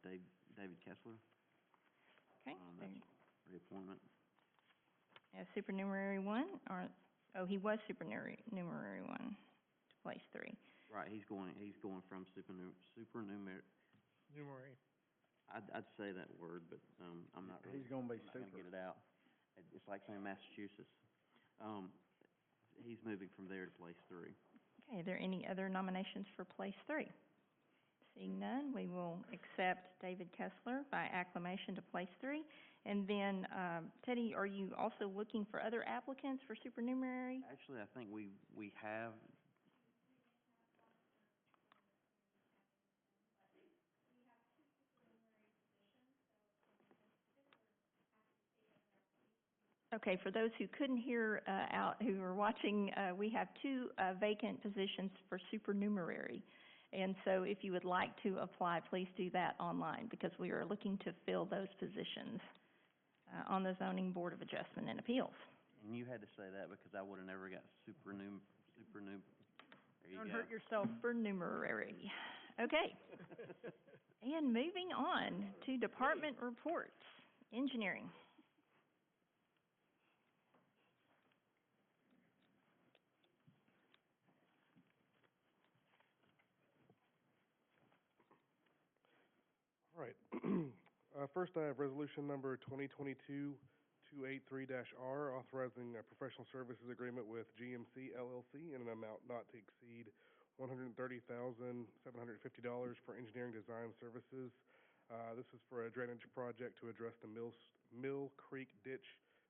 David Kessler. Okay. That's reappointment. As supernumerary 1, or, oh, he was supernumerary 1 to place 3. Right, he's going from supernumerary. Numerary. I'd say that word, but, I'm not really. He's gonna be I'm not gonna super. get it out. It's like saying Massachusetts. He's moving from there to place 3. Okay, are there any other nominations for place 3? Seeing none, we will accept David Kessler by acclamation to place 3. And then, Teddy, are you also looking for other applicants for supernumerary? Actually, I think we have. Okay, for those who couldn't hear who are watching, we have 2 vacant positions for supernumerary. And so if you would like to apply, please do that online because we are looking to fill those positions on the Zoning Board of Adjustment and Appeals. And you had to say that because I would have never got supernumerary. There you Don't go. hurt yourself for numerary. Okay. And moving on to department reports. Engineering. All right. First, I have resolution number 2022-283-R, authorizing a professional services agreement with GMC LLC in an amount not to exceed $130,750 for engineering design services. This is for a drainage project to address the Mill Creek ditch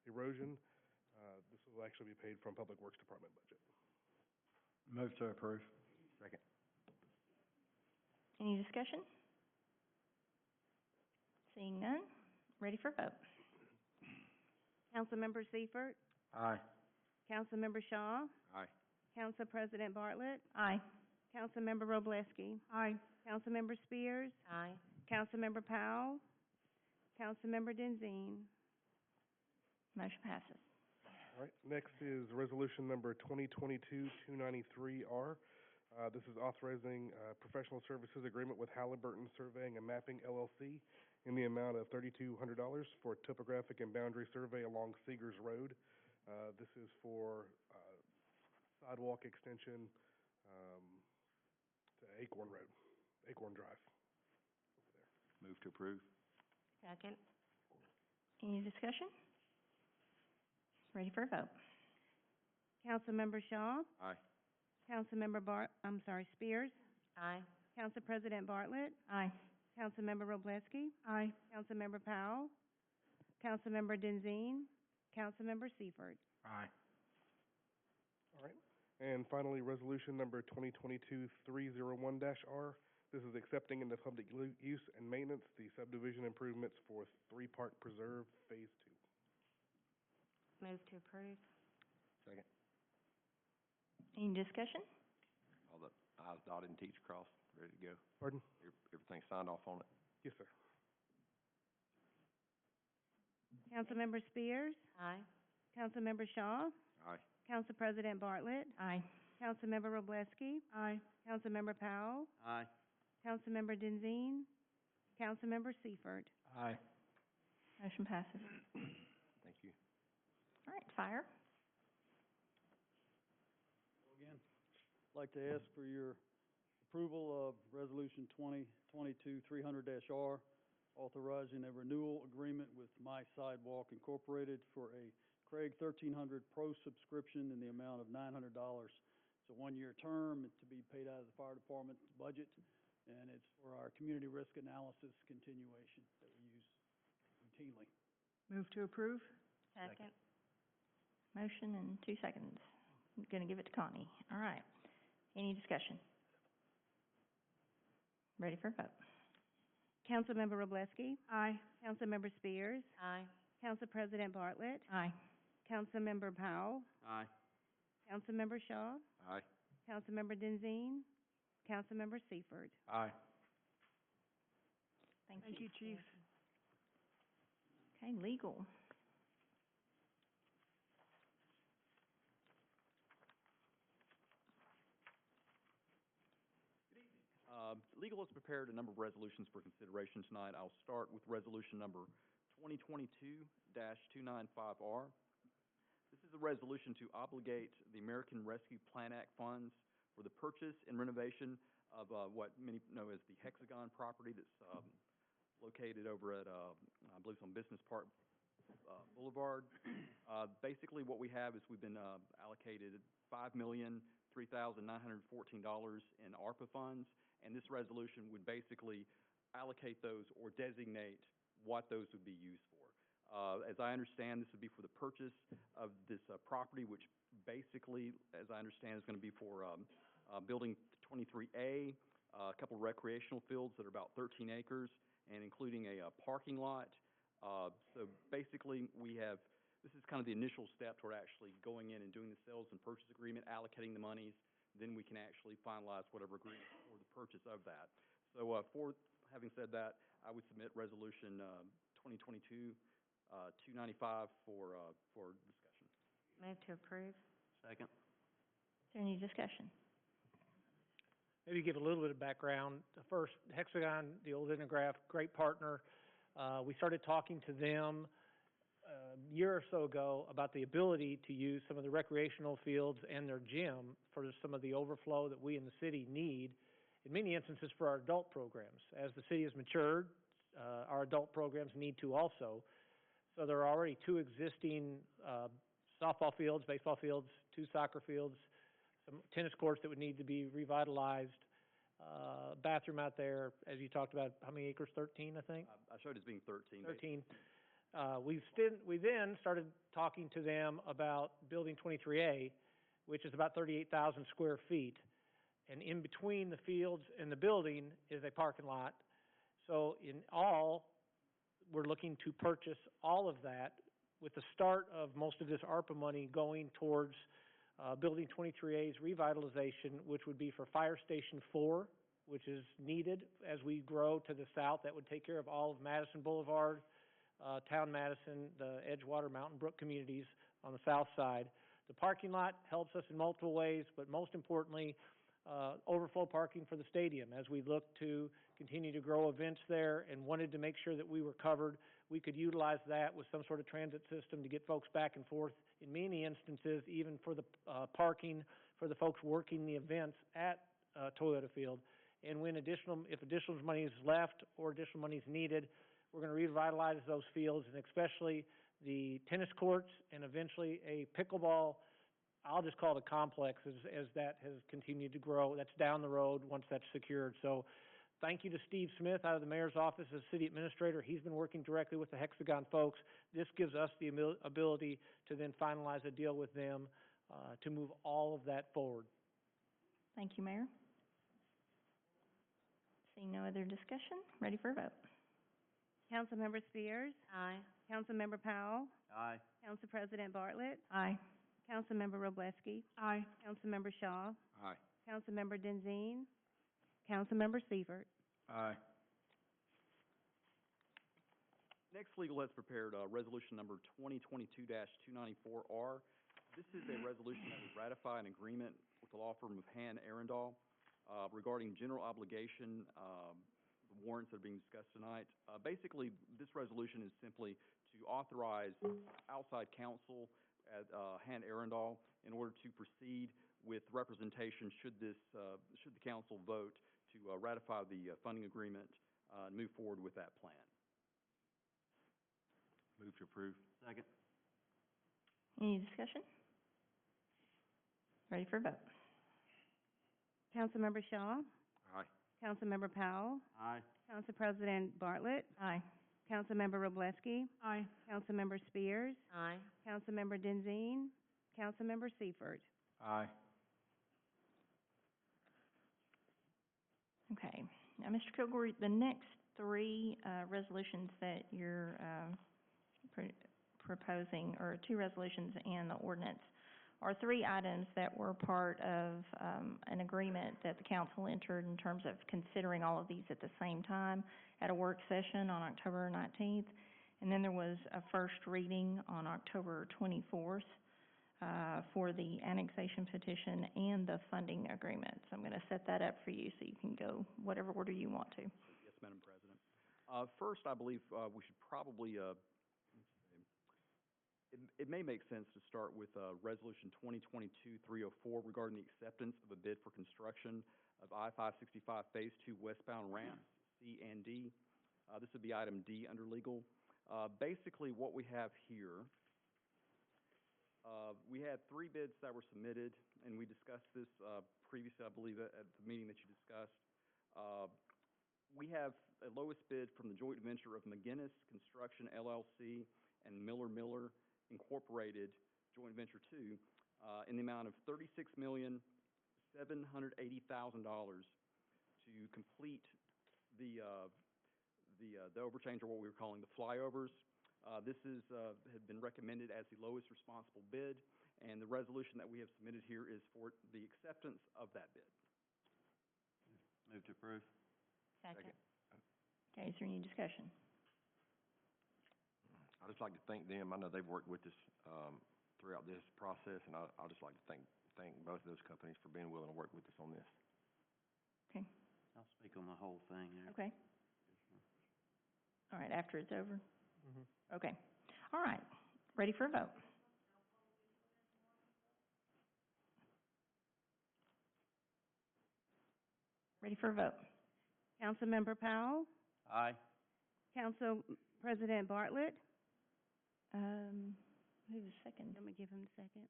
erosion. This will actually be paid from Public Works Department budget. Move to approve. Second. Any discussion? Seeing none, ready for vote. Councilmember Seifert, Aye. Councilmember Shaw, Aye. Council President Bartlett, Aye. Councilmember Wroblewski, Aye. Councilmember Spears, Aye. Councilmember Powell, Councilmember Denzine. Motion passes. All right, next is resolution number 2022-293-R. This is authorizing a professional services agreement with Halliburton Surveying and Mapping LLC in the amount of $3,200 for topographic and boundary survey along Seeger Rd. This is for sidewalk extension to Acorn Drive. Move to approve. Second. Any discussion? Ready for a vote. Councilmember Shaw, Aye. Councilmember Spears, Aye. Council President Bartlett, Aye. Councilmember Wroblewski, Aye. Councilmember Powell, Councilmember Denzine, Councilmember Seifert. Aye. All right. And finally, resolution number 2022-301-R. This is accepting into public use and maintenance the subdivision improvements for 3 Park Preserve Phase 2. Move to approve. Second. Any discussion? All the I's dotted and T's crossed, ready to go. Pardon? Everything signed off on it? Yes, sir. Councilmember Spears, Aye. Councilmember Shaw, Aye. Council President Bartlett, Aye. Councilmember Wroblewski, Aye. Councilmember Powell, Aye. Councilmember Denzine, Councilmember Seifert. Aye. Motion passes. Thank you. All right, fire. Again, I'd like to ask for your approval of Resolution 2022-300-R, authorizing a renewal agreement with MySidewalk Incorporated for a Craig 1300 Pro subscription in the amount of $900. It's a one-year term, it's to be paid out of the fire department budget, and it's for our community risk analysis continuation that we use routinely. Move to approve? Second. Motion in 2 seconds. I'm gonna give it to Connie. All right. Any discussion? Ready for a vote? Councilmember Wroblewski. Aye. Councilmember Spears. Aye. Council President Bartlett. Aye. Councilmember Powell. Aye. Councilmember Shaw. Aye. Councilmember Denzine. Councilmember Seifert. Aye. Thank Thank you, Chief. Okay, legal. Legal has prepared a number of resolutions for consideration tonight. I'll start with resolution number 2022-295R. This is a resolution to obligate the American Rescue Plan Act funds for the purchase and renovation of what many know as the Hexagon property that's located over at, I believe it's on Business Park Boulevard. Basically, what we have is we've been allocated $5,003,914 in ARPA funds, and this resolution would basically allocate those or designate what those would be used for. As I understand, this would be for the purchase of this property, which basically, as I understand, is going to be for Building 23A, a couple of recreational fields that are about 13 acres, and including a parking lot. So basically, this is kind of the initial step toward actually going in and doing the sales and purchase agreement, allocating the monies. Then we can actually finalize whatever agreement for the purchase of that. So having said that, I would submit resolution 2022-295 for discussion. Move to approve. Second. Is there any discussion? Maybe give a little bit of background. First, Hexagon, the old Intergraph, great partner. We started talking to them a year or so ago about the ability to use some of the recreational fields and their gym for some of the overflow that we in the city need, in many instances for our adult programs. As the city has matured, our adult programs need to also. So there are already 2 existing softball fields, baseball fields, 2 soccer fields, some tennis courts that would need to be revitalized, bathroom out there, as you talked about, how many acres? 13, I think? I showed it as being 13. 13. We then started talking to them about Building 23A, which is about 38,000 square feet. And in between the fields and the building is a parking lot. So in all, we're looking to purchase all of that, with the start of most of this ARPA money going towards Building 23A's revitalization, which would be for Fire Station 4, which is needed as we grow to the south. That would take care of all of Madison Boulevard, Town Madison, the Edgewater, Mountain Brook communities on the south side. The parking lot helps us in multiple ways, but most importantly, overflow parking for the stadium. As we look to continue to grow events there and wanted to make sure that we were covered, we could utilize that with some sort of transit system to get folks back and forth, in many instances, even for the parking for the folks working the events at Toyota Field. And when if additional money is left or additional money is needed, we're going to revitalize those fields, and especially the tennis courts and eventually a pickleball, I'll just call it a complex, as that has continued to grow. That's down the road once that's secured. So thank you to Steve Smith out of the mayor's office as city administrator. He's been working directly with the Hexagon folks. This gives us the ability to then finalize a deal with them to move all of that forward. Thank you, Mayor. Seeing no other discussion, ready for a vote. Councilmember Spears. Aye. Councilmember Powell. Aye. Council President Bartlett. Aye. Councilmember Wroblewski. Aye. Councilmember Shaw. Aye. Councilmember Denzine. Councilmember Seifert. Aye. Next, legal has prepared resolution number 2022-294R. This is a resolution that would ratify an agreement with the law firm of Han Arundel regarding general obligation warrants that are being discussed tonight. Basically, this resolution is simply to authorize outside counsel at Han Arundel in order to proceed with representation should the council vote to ratify the funding agreement and move forward with that plan. Move to approve. Second. Any discussion? Ready for a vote? Councilmember Shaw, Aye. Councilmember Powell, Aye. Council President Bartlett, Aye. Councilmember Wroblewski, Aye. Councilmember Spears, Aye. Councilmember Denzine, Councilmember Seifert. Aye. Okay. Now, Mr. Kilgore, the next three resolutions that you're proposing, or two resolutions and the ordinance, are three items that were part of an agreement that the council entered in terms of considering all of these at the same time at a work session on October 19th. And then there was a first reading on October 24th for the annexation petition and the funding agreement. So I'm going to set that up for you so you can go whatever order you want to. Yes, Madam President. First, I believe we should probably, it may make sense to start with Resolution 2022-304 regarding the acceptance of a bid for construction of I-565 Phase 2 westbound ramps, C and D. This would be item D under legal. Basically, what we have here, we had three bids that were submitted, and we discussed this previously, I believe, at the meeting that you discussed. We have a lowest bid from the joint venture of McGinnis Construction LLC and Miller Incorporated Joint Venture 2 in the amount of $36,780,000 to complete the overchange, or what we were calling the flyovers. This had been recommended as the lowest responsible bid, and the resolution that we have submitted here is for the acceptance of that bid. Move to approve. Second. Okay, is there any discussion? I'd just like to thank them. I know they've worked with us throughout this process, and I'd just like to thank both of those companies for being willing to work with us on this. Okay. I'll speak on the whole thing here. Okay. All right, after it's over? Mm-hmm. Okay. All right. Ready for a vote? Ready for a vote? Councilmember Powell, Aye. Council President Bartlett. Who's the second? Let me give him the second.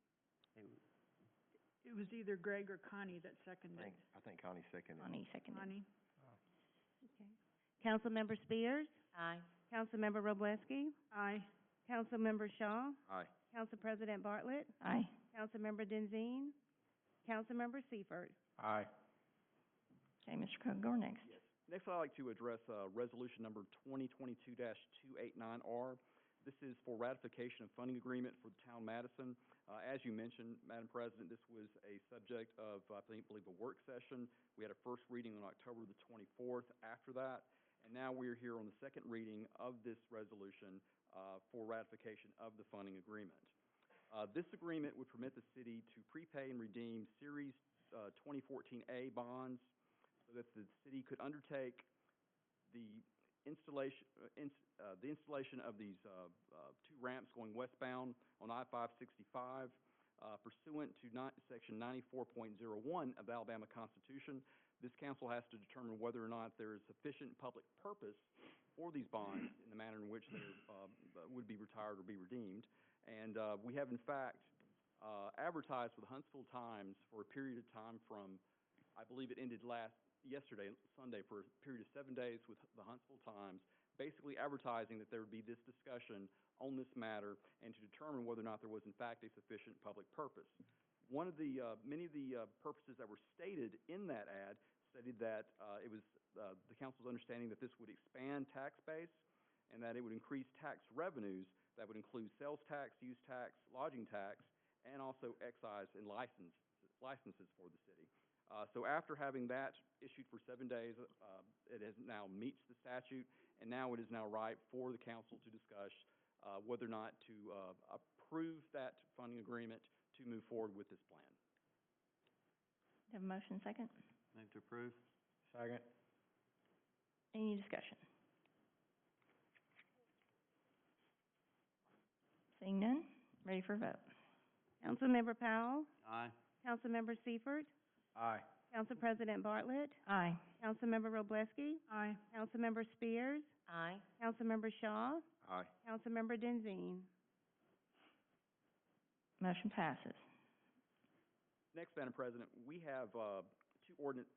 It was either Greg or Connie that seconded. I think Connie seconded. Connie seconded. Connie. Okay. Councilmember Spears, Aye. Councilmember Wroblewski, Aye. Councilmember Shaw, Aye. Council President Bartlett, Aye. Councilmember Denzine, Councilmember Seifert. Aye. Okay, Mr. Kilgore, next. Next, I'd like to address resolution number 2022-289R. This is for ratification of funding agreement for the town of Madison. As you mentioned, Madam President, this was a subject of, I believe, a work session. We had a first reading on October the 24th after that, and now we're here on the second reading of this resolution for ratification of the funding agreement. This agreement would permit the city to prepay and redeem Series 2014A bonds so that the city could undertake the installation of these two ramps going westbound on I-565 pursuant to Section 94.01 of the Alabama Constitution. This council has to determine whether or not there is sufficient public purpose for these bonds in the manner in which they would be retired or be redeemed. And we have, in fact, advertised with the Huntsville Times for a period of time from, I believe it ended yesterday, Sunday, for a period of 7 days with the Huntsville Times, basically advertising that there would be this discussion on this matter and to determine whether or not there was, in fact, a sufficient public purpose. One of the, many of the purposes that were stated in that ad stated that it was the council's understanding that this would expand tax base and that it would increase tax revenues that would include sales tax, use tax, lodging tax, and also excise and licenses for the city. So after having that issued for 7 days, it has now meets the statute, and now it is now ripe for the council to discuss whether or not to approve that funding agreement to move forward with this plan. Have a motion, second? Move to approve. Second. Any discussion? Seeing none, ready for a vote? Councilmember Powell, Aye. Councilmember Seifert, Aye. Council President Bartlett, Aye. Councilmember Wroblewski, Aye. Councilmember Spears, Aye. Councilmember Shaw, Aye. Councilmember Denzine. Motion passes. Next, Madam President, we have two ordinance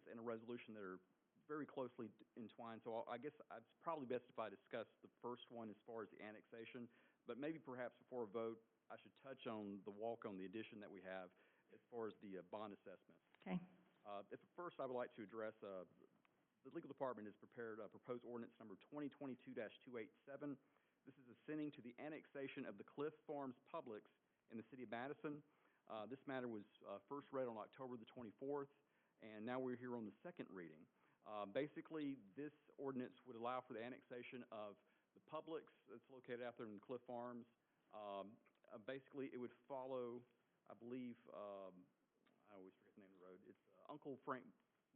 and a resolution that are very closely entwined, so I guess it's probably best if I discuss the first one as far as the annexation, but maybe perhaps before a vote, I should touch on the walk-on, the addition that we have as far as the bond assessment. Okay. At first, I would like to address, the legal department has prepared proposed ordinance number 2022-287. This is assenting to the annexation of the Cliff Farms Publix in the city of Madison. This matter was first read on October the 24th, and now we're here on the second reading. Basically, this ordinance would allow for the annexation of the Publix that's located out there in the Cliff Farms. Basically, it would follow, I believe, I always forget the name of the road. It's Uncle Frank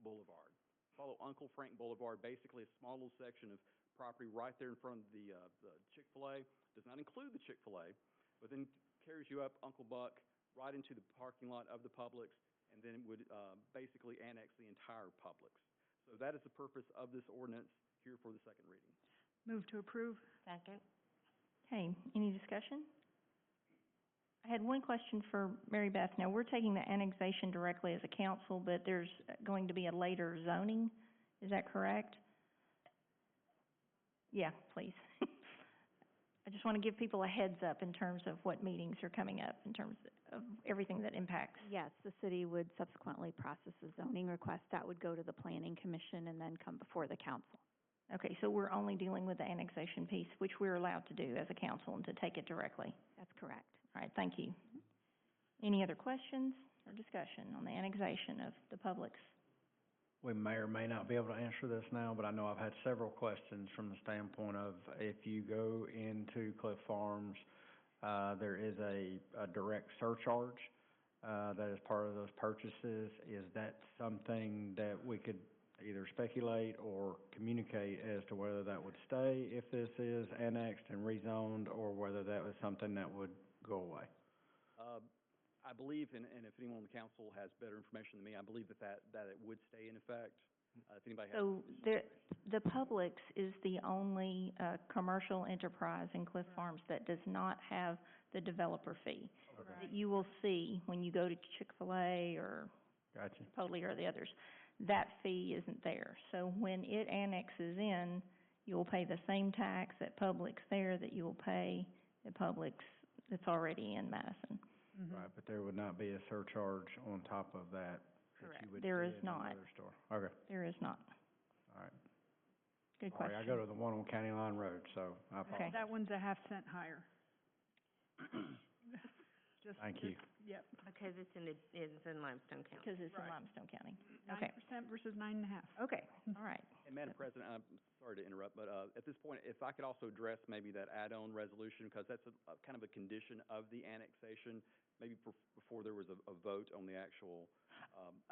Boulevard. Follow Uncle Frank Boulevard, basically a small little section of property right there in front of the Chick-fil-A. Does not include the Chick-fil-A, but then carries you up Uncle Buck right into the parking lot of the Publix, and then would basically annex the entire Publix. So that is the purpose of this ordinance here for the second reading. Move to approve. Second. Okay, any discussion? I had one question for Mary Beth. Now, we're taking the annexation directly as a council, but there's going to be a later zoning. Is that correct? Yeah, please. I just want to give people a heads up in terms of what meetings are coming up, in terms of everything that impacts. Yes, the city would subsequently process a zoning request. That would go to the planning commission and then come before the council. Okay, so we're only dealing with the annexation piece, which we're allowed to do as a council and to take it directly. That's correct. All right, thank you. Any other questions or discussion on the annexation of the Publix? We may or may not be able to answer this now, but I know I've had several questions from the standpoint of if you go into Cliff Farms, there is a direct surcharge that is part of those purchases. Is that something that we could either speculate or communicate as to whether that would stay if this is annexed and rezoned, or whether that was something that would go away? I believe, and if anyone on the council has better information than me, I believe that it would stay in effect. If anybody has... So the Publix is the only commercial enterprise in Cliff Farms that does not have the developer fee. Okay. That you will see when you go to Chick-fil-A or Gotcha. Chipotle or the others. That fee isn't there. So when it annexes in, you'll pay the same tax at Publix there that you'll pay at Publix that's already in Madison. Mm-hmm. Right, but there would not be a surcharge on top of that Correct. that you would There see is in not. another store? Okay, There is not. all right. Good Sorry, question. I go to the one on County Line Road, so I apologize. Okay. That one's a half cent higher. Thank you. Yep. Because it's in Limestone County. Because it's in Right. Limestone County. Okay. 9% versus 9.5. Okay, all right. And Madam President, I'm sorry to interrupt, but at this point, if I could also address maybe that add-on resolution, because that's a kind of a condition of the annexation, maybe before there was a vote on the actual...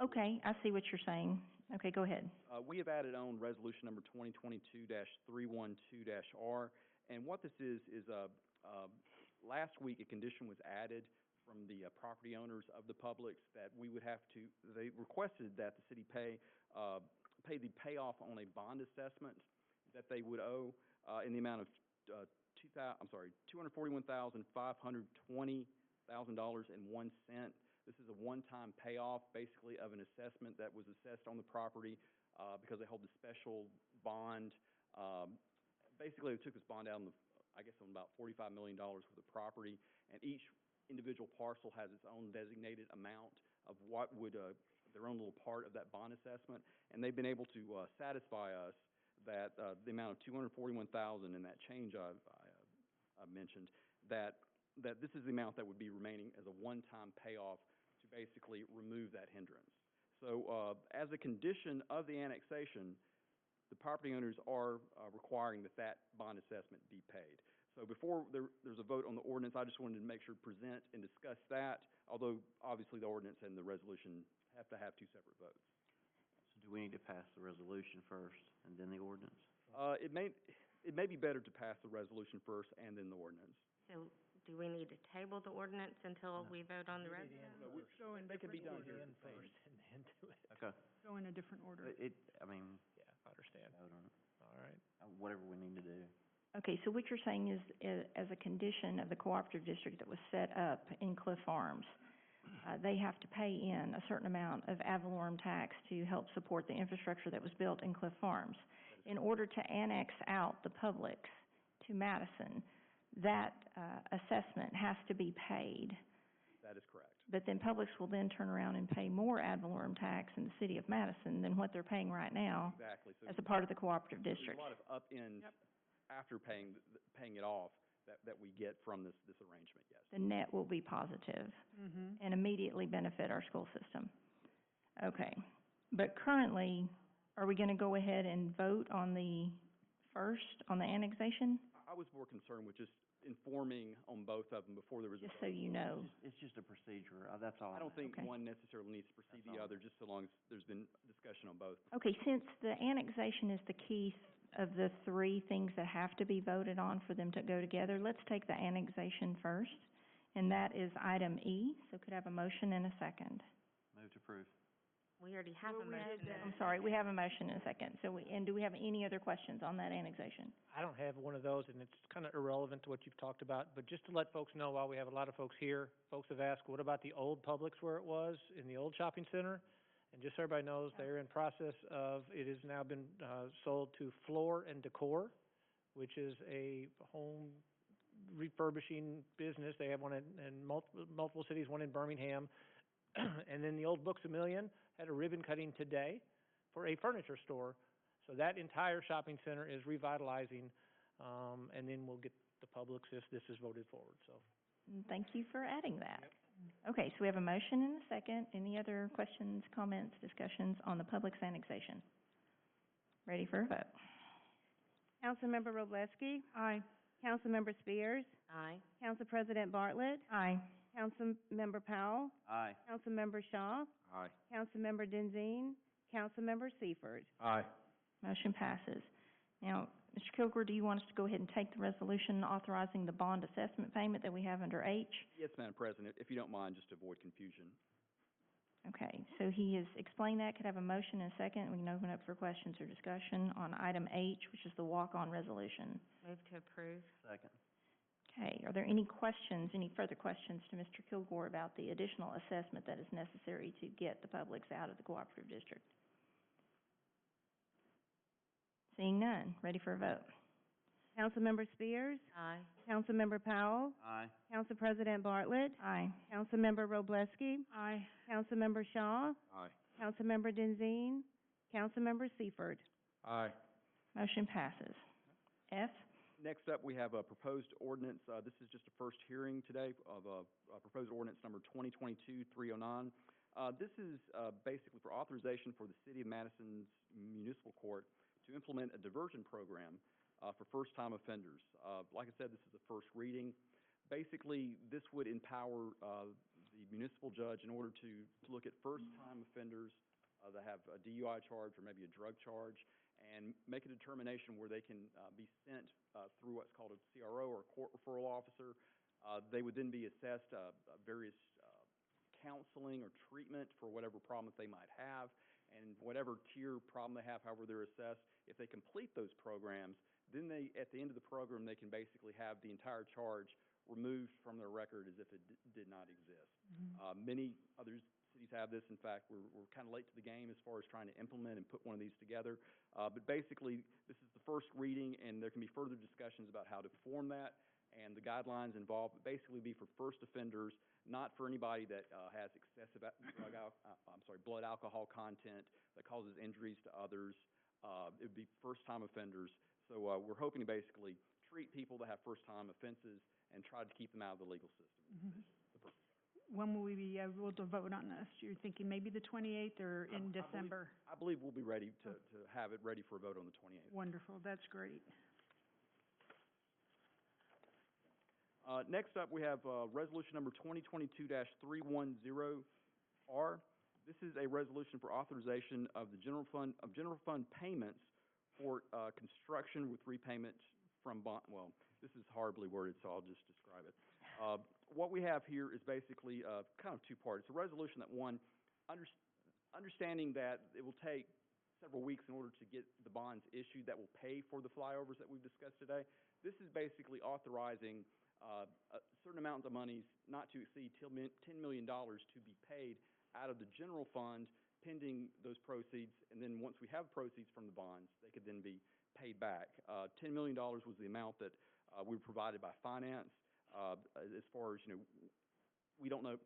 Okay, I see what you're saying. Okay, go ahead. We have added on resolution number 2022-312-R, and what this is last week a condition was added from the property owners of the Publix that we would have to, they requested that the city pay the payoff on a bond assessment that they would owe in the amount of $241,520.01. This is a one-time payoff, basically, of an assessment that was assessed on the property because they hold a special bond. Basically, they took this bond out on about $45 million worth of property, and each individual parcel has its own designated amount of what would their own little part of that bond assessment, and they've been able to satisfy us that the amount of $241,000 and that change I mentioned, that this is the amount that would be remaining as a one-time payoff to basically remove that hindrance. So as a condition of the annexation, the property owners are requiring that bond assessment be paid. So before there's a vote on the ordinance, I just wanted to make sure to present and discuss that, although obviously the ordinance and the resolution have to have two separate votes. So do we need to pass the resolution first and then the ordinance? It may be better to pass the resolution first and then the ordinance. So do we need to table the ordinance until we vote on the resolution? Go in They can be done here. First and then do it. Okay. Go in a different order. I mean, Yeah, I understand. vote on it. All right. Whatever we need to do. Okay, so what you're saying is, as a condition of the cooperative district that was set up in Cliff Farms, they have to pay in a certain amount of ad valorem tax to help support the infrastructure that was built in Cliff Farms. In order to annex out the Publix to Madison, that assessment has to be paid. That is correct. But then Publix will then turn around and pay more ad valorem tax in the city of Madison than what they're paying right now Exactly. So as a part of the cooperative there's district. a lot of up-ends after paying it off that we get from this arrangement, yes. The net will be positive and immediately benefit our school system. Okay. But currently, are we going to go ahead and vote on the annexation? I was more concerned with just informing on both of them before there was a Just vote. so you know. It's just a procedure, that's all. I don't think Okay. one necessarily needs to precede the other, just so long as there's been discussion on both. Okay, since the annexation is the key of the three things that have to be voted on for them to go together, let's take the annexation first, and that is item E. So could I have a motion and a second? Move to approve. We already have a motion. I'm sorry, we have a motion and a second. And do we have any other questions on that annexation? I don't have one of those, and it's kind of irrelevant to what you've talked about, but just to let folks know, while we have a lot of folks here, folks have asked, what about the old Publix where it was in the old shopping center? And just so everybody knows, they're in process of, it has now been sold to Floor and Decor, which is a home refurbishing business. They have one in multiple cities, one in Birmingham. And then the old Books A Million had a ribbon cutting today for a furniture store. So that entire shopping center is revitalizing, and then we'll get the Publix if this is voted forward, so. Thank you for adding that. Okay, so we have a motion and a second. Any other questions, comments, discussions on the Publix annexation? Ready for a vote? Councilmember Wroblewski. Aye. Councilmember Spears. Aye. Council President Bartlett. Aye. Councilmember Powell. Aye. Councilmember Shaw. Aye. Councilmember Denzine. Councilmember Seifert. Aye. Motion passes. Now, Mr. Kilgore, do you want us to go ahead and take the resolution authorizing the bond assessment payment that we have under H? Yes, Madam President, if you don't mind, just to avoid confusion. Okay, so he has explained that. Could I have a motion and a second? We can open up for questions or discussion on item H, which is the walk-on resolution. Move to approve. Second. Okay, are there any questions, any further questions to Mr. Kilgore about the additional assessment that is necessary to get the Publix out of the cooperative district? Seeing none, ready for a vote. Councilmember Spears. Aye. Councilmember Powell. Aye. Council President Bartlett. Aye. Councilmember Wroblewski. Aye. Councilmember Shaw. Aye. Councilmember Denzine. Councilmember Seifert. Aye. Motion passes. F. Next up, we have a proposed ordinance. This is just a first hearing today of a proposed ordinance number 2022-309. This is basically for authorization for the City of Madison's Municipal Court to implement a diversion program for first-time offenders. Like I said, this is the first reading. Basically, this would empower the municipal judge in order to look at first-time offenders that have a DUI charge or maybe a drug charge, and make a determination where they can be sent through what's called a CRO or a court referral officer. They would then be assessed various counseling or treatment for whatever problem that they might have, and whatever tier problem they have, however they're assessed. If they complete those programs, then they, at the end of the program, they can basically have the entire charge removed from their record as if it did not exist. Many other cities have this. In fact, we're kind of late to the game as far as trying to implement and put one of these together. But basically, this is the first reading, and there can be further discussions about how to form that, and the guidelines involved would basically be for first offenders, not for anybody that has excessive blood alcohol content that causes injuries to others. It would be first-time offenders. So we're hoping to basically treat people that have first-time offenses and try to keep them out of the legal system. When will we be able to vote on this? You're thinking maybe the 28th or in December? I believe we'll be ready to have it ready for a vote on the 28th. Wonderful, that's great. Next up, we have resolution number 2022-310R. This is a resolution for authorization of the general fund payments for construction with repayment from bond. Well, this is horribly worded, so I'll just describe it. What we have here is basically kind of two parts. It's a resolution that, one, understanding that it will take several weeks in order to get the bonds issued that will pay for the flyovers that we've discussed today. This is basically authorizing a certain amount of monies not to exceed $10 million to be paid out of the general fund pending those proceeds, and then once we have proceeds from the bonds, they could then be paid back. $10 million was the amount that we were provided by finance. As far as, we don't know.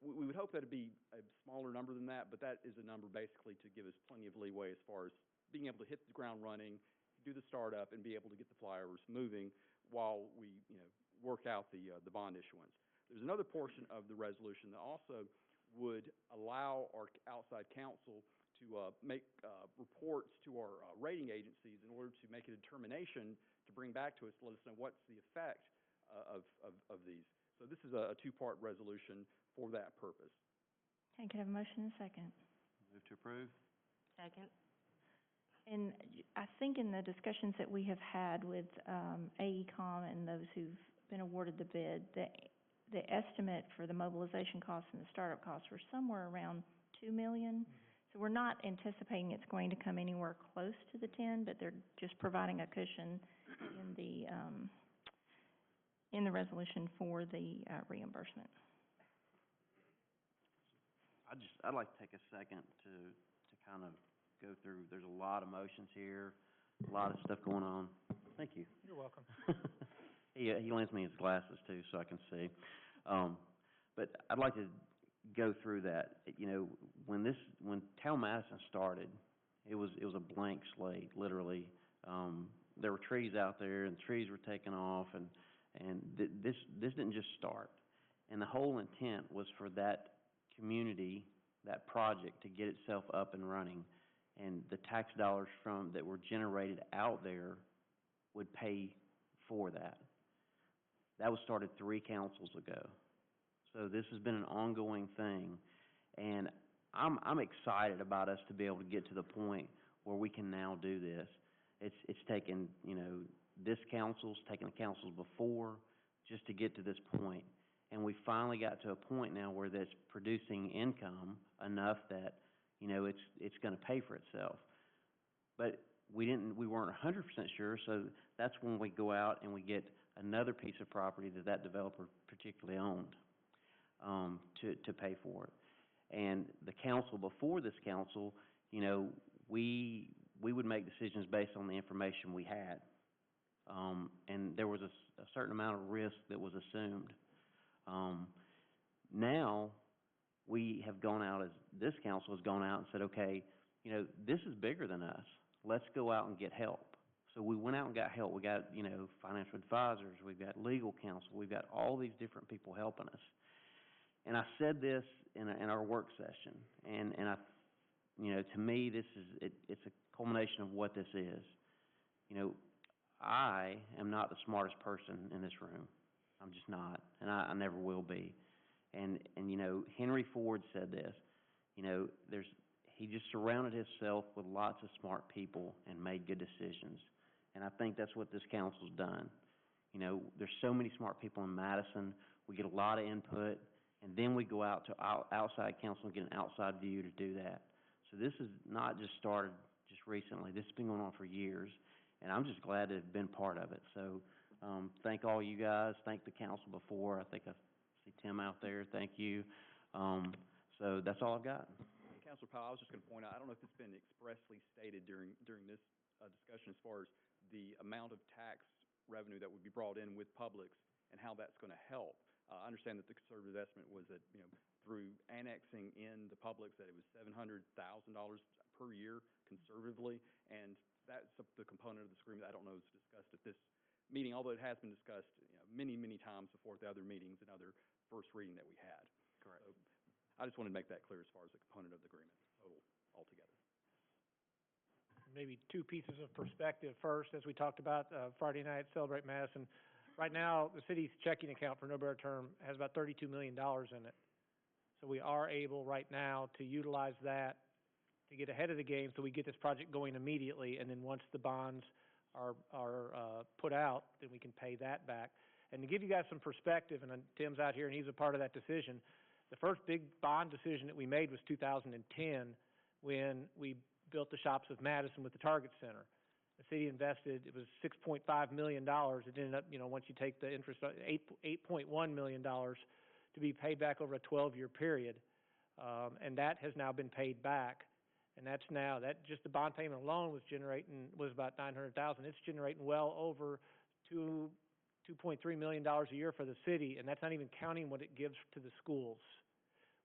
We would hope that it'd be a smaller number than that, but that is a number basically to give us plenty of leeway as far as being able to hit the ground running, do the startup, and be able to get the flyovers moving while we, work out the bond issuance. There's another portion of the resolution that also would allow our outside counsel to make reports to our rating agencies in order to make a determination to bring back to us to let us know what's the effect of these. So this is a two-part resolution for that purpose. Okay, can I have a motion and a second? Move to approve. Second. And I think in the discussions that we have had with AECom and those who've been awarded the bid, the estimate for the mobilization costs and the startup costs were somewhere around $2 million. So we're not anticipating it's going to come anywhere close to the 10, but they're just providing a cushion in the resolution for the reimbursement. I'd like to take a second to kind of go through, there's a lot of motions here, a lot of stuff going on. Thank you. You're welcome. He lends me his glasses too, so I can see. But I'd like to go through that. When Town Madison started, it was a blank slate, literally. There were trees out there, and trees were taken off, and this didn't just start. And the whole intent was for that community, that project, to get itself up and running, and the tax dollars that were generated out there would pay for that. That was started 3 councils ago. So this has been an ongoing thing, and I'm excited about us to be able to get to the point where we can now do this. It's taken, this council's taken the councils before just to get to this point, and we finally got to a point now where that's producing income enough that, it's going to pay for itself. But we weren't 100% sure, so that's when we go out and we get another piece of property that developer particularly owned, to pay for it. And the council before this council, we would make decisions based on the information we had. And there was a certain amount of risk that was assumed. Now, we have gone out, this council has gone out and said, okay, this is bigger than us. Let's go out and get help. So we went out and got help. We got, financial advisors. We've got legal counsel. We've got all these different people helping us. And I said this in our work session, and I, to me, it's a culmination of what this is. I am not the smartest person in this room. I'm just not, and I never will be. And Henry Ford said this. He just surrounded himself with lots of smart people and made good decisions. And I think that's what this council's done. There's so many smart people in Madison. We get a lot of input, and then we go out to outside counsel and get an outside view to do that. So this is not just started just recently. This has been going on for years, and I'm just glad to have been part of it. So thank all you guys. Thank the council before. I think I see Tim out there. Thank you. So that's all I've got. Councilor Powell, I was just going to point out, I don't know if it's been expressly stated during this discussion as far as the amount of tax revenue that would be brought in with Publix and how that's going to help. I understand that the conservative estimate was that, through annexing in the Publix, that it was $700,000 per year conservatively, and that's the component of this agreement I don't know is discussed at this meeting, although it has been discussed many, many times before at the other meetings and other first reading that we had. Correct. So I just wanted to make that clear as far as the component of the agreement total altogether. Maybe 2 pieces of perspective. First, as we talked about Friday night, Celebrate Madison. Right now, the city's checking account, for no better term, has about $32 million in it. So we are able right now to utilize that to get ahead of the game so we get this project going immediately, and then once the bonds are put out, then we can pay that back. And to give you guys some perspective, and Tim's out here and he's a part of that decision, the first big bond decision that we made was 2010 when we built the Shops of Madison with the Target Center. The city invested, it was $6.5 million. It ended up, once you take the interest, $8.1 million to be paid back over a 12-year period. And that has now been paid back. And that's now, just the bond payment alone was about $900,000. It's generating well over $2.3 million a year for the city, and that's not even counting what it gives to the schools.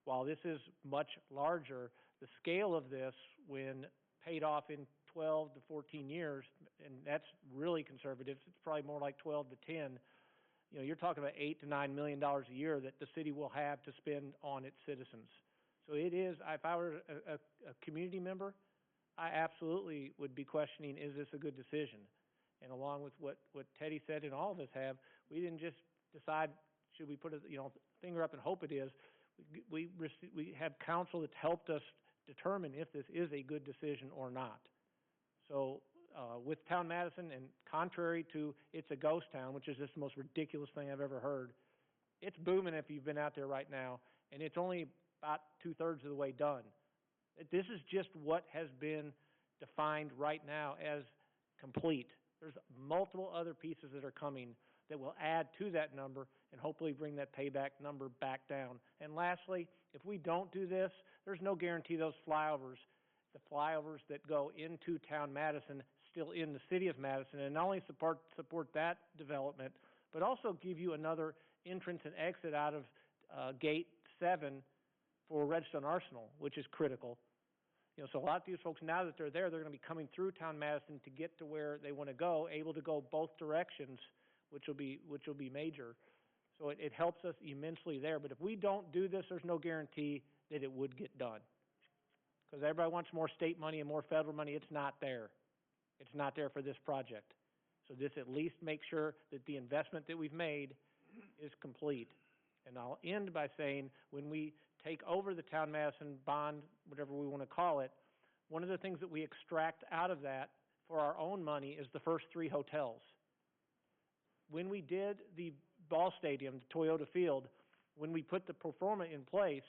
While this is much larger, the scale of this, when paid off in 12 to 14 years, and that's really conservative, it's probably more like 12 to 10, you're talking about $8 to $9 million a year that the city will have to spend on its citizens. So it is, if I were a community member, I absolutely would be questioning, is this a good decision? And along with what Teddy said and all of us have, we didn't just decide, should we put a finger up and hope it is. We have counsel that's helped us determine if this is a good decision or not. So with Town Madison, and contrary to it's a ghost town, which is just the most ridiculous thing I've ever heard, it's booming if you've been out there right now, and it's only about 2/3 of the way done. This is just what has been defined right now as complete. There's multiple other pieces that are coming that will add to that number and hopefully bring that payback number back down. And lastly, if we don't do this, there's no guarantee those flyovers, the flyovers that go into Town Madison, still in the city of Madison, and not only support that development, but also give you another entrance and exit out of Gate 7 for Redstone Arsenal, which is critical. So a lot of these folks, now that they're there, they're going to be coming through Town Madison to get to where they want to go, able to go both directions, which will be major. So it helps us immensely there. But if we don't do this, there's no guarantee that it would get done. Because everybody wants more state money and more federal money. It's not there. It's not there for this project. So this at least makes sure that the investment that we've made is complete. And I'll end by saying, when we take over the Town Madison bond, whatever we want to call it, one of the things that we extract out of that for our own money is the first 3 hotels. When we did the ball stadium, the Toyota Field, when we put the pro forma in place,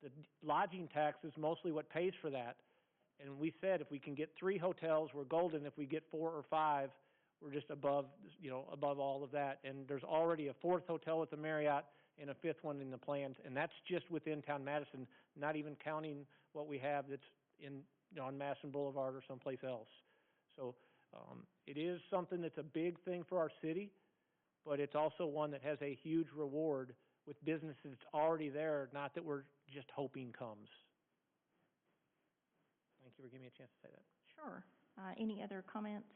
the lodging tax is mostly what pays for that. And we said if we can get 3 hotels, we're golden. If we get 4 or 5, we're just above all of that. And there's already a 4th hotel with the Marriott and a 5th one in the plans, and that's just within Town Madison, not even counting what we have that's on Madison Boulevard or someplace else. So it is something that's a big thing for our city, but it's also one that has a huge reward with businesses that's already there, not that we're just hoping comes. Thank you for giving me a chance to say that. Sure. Any other comments,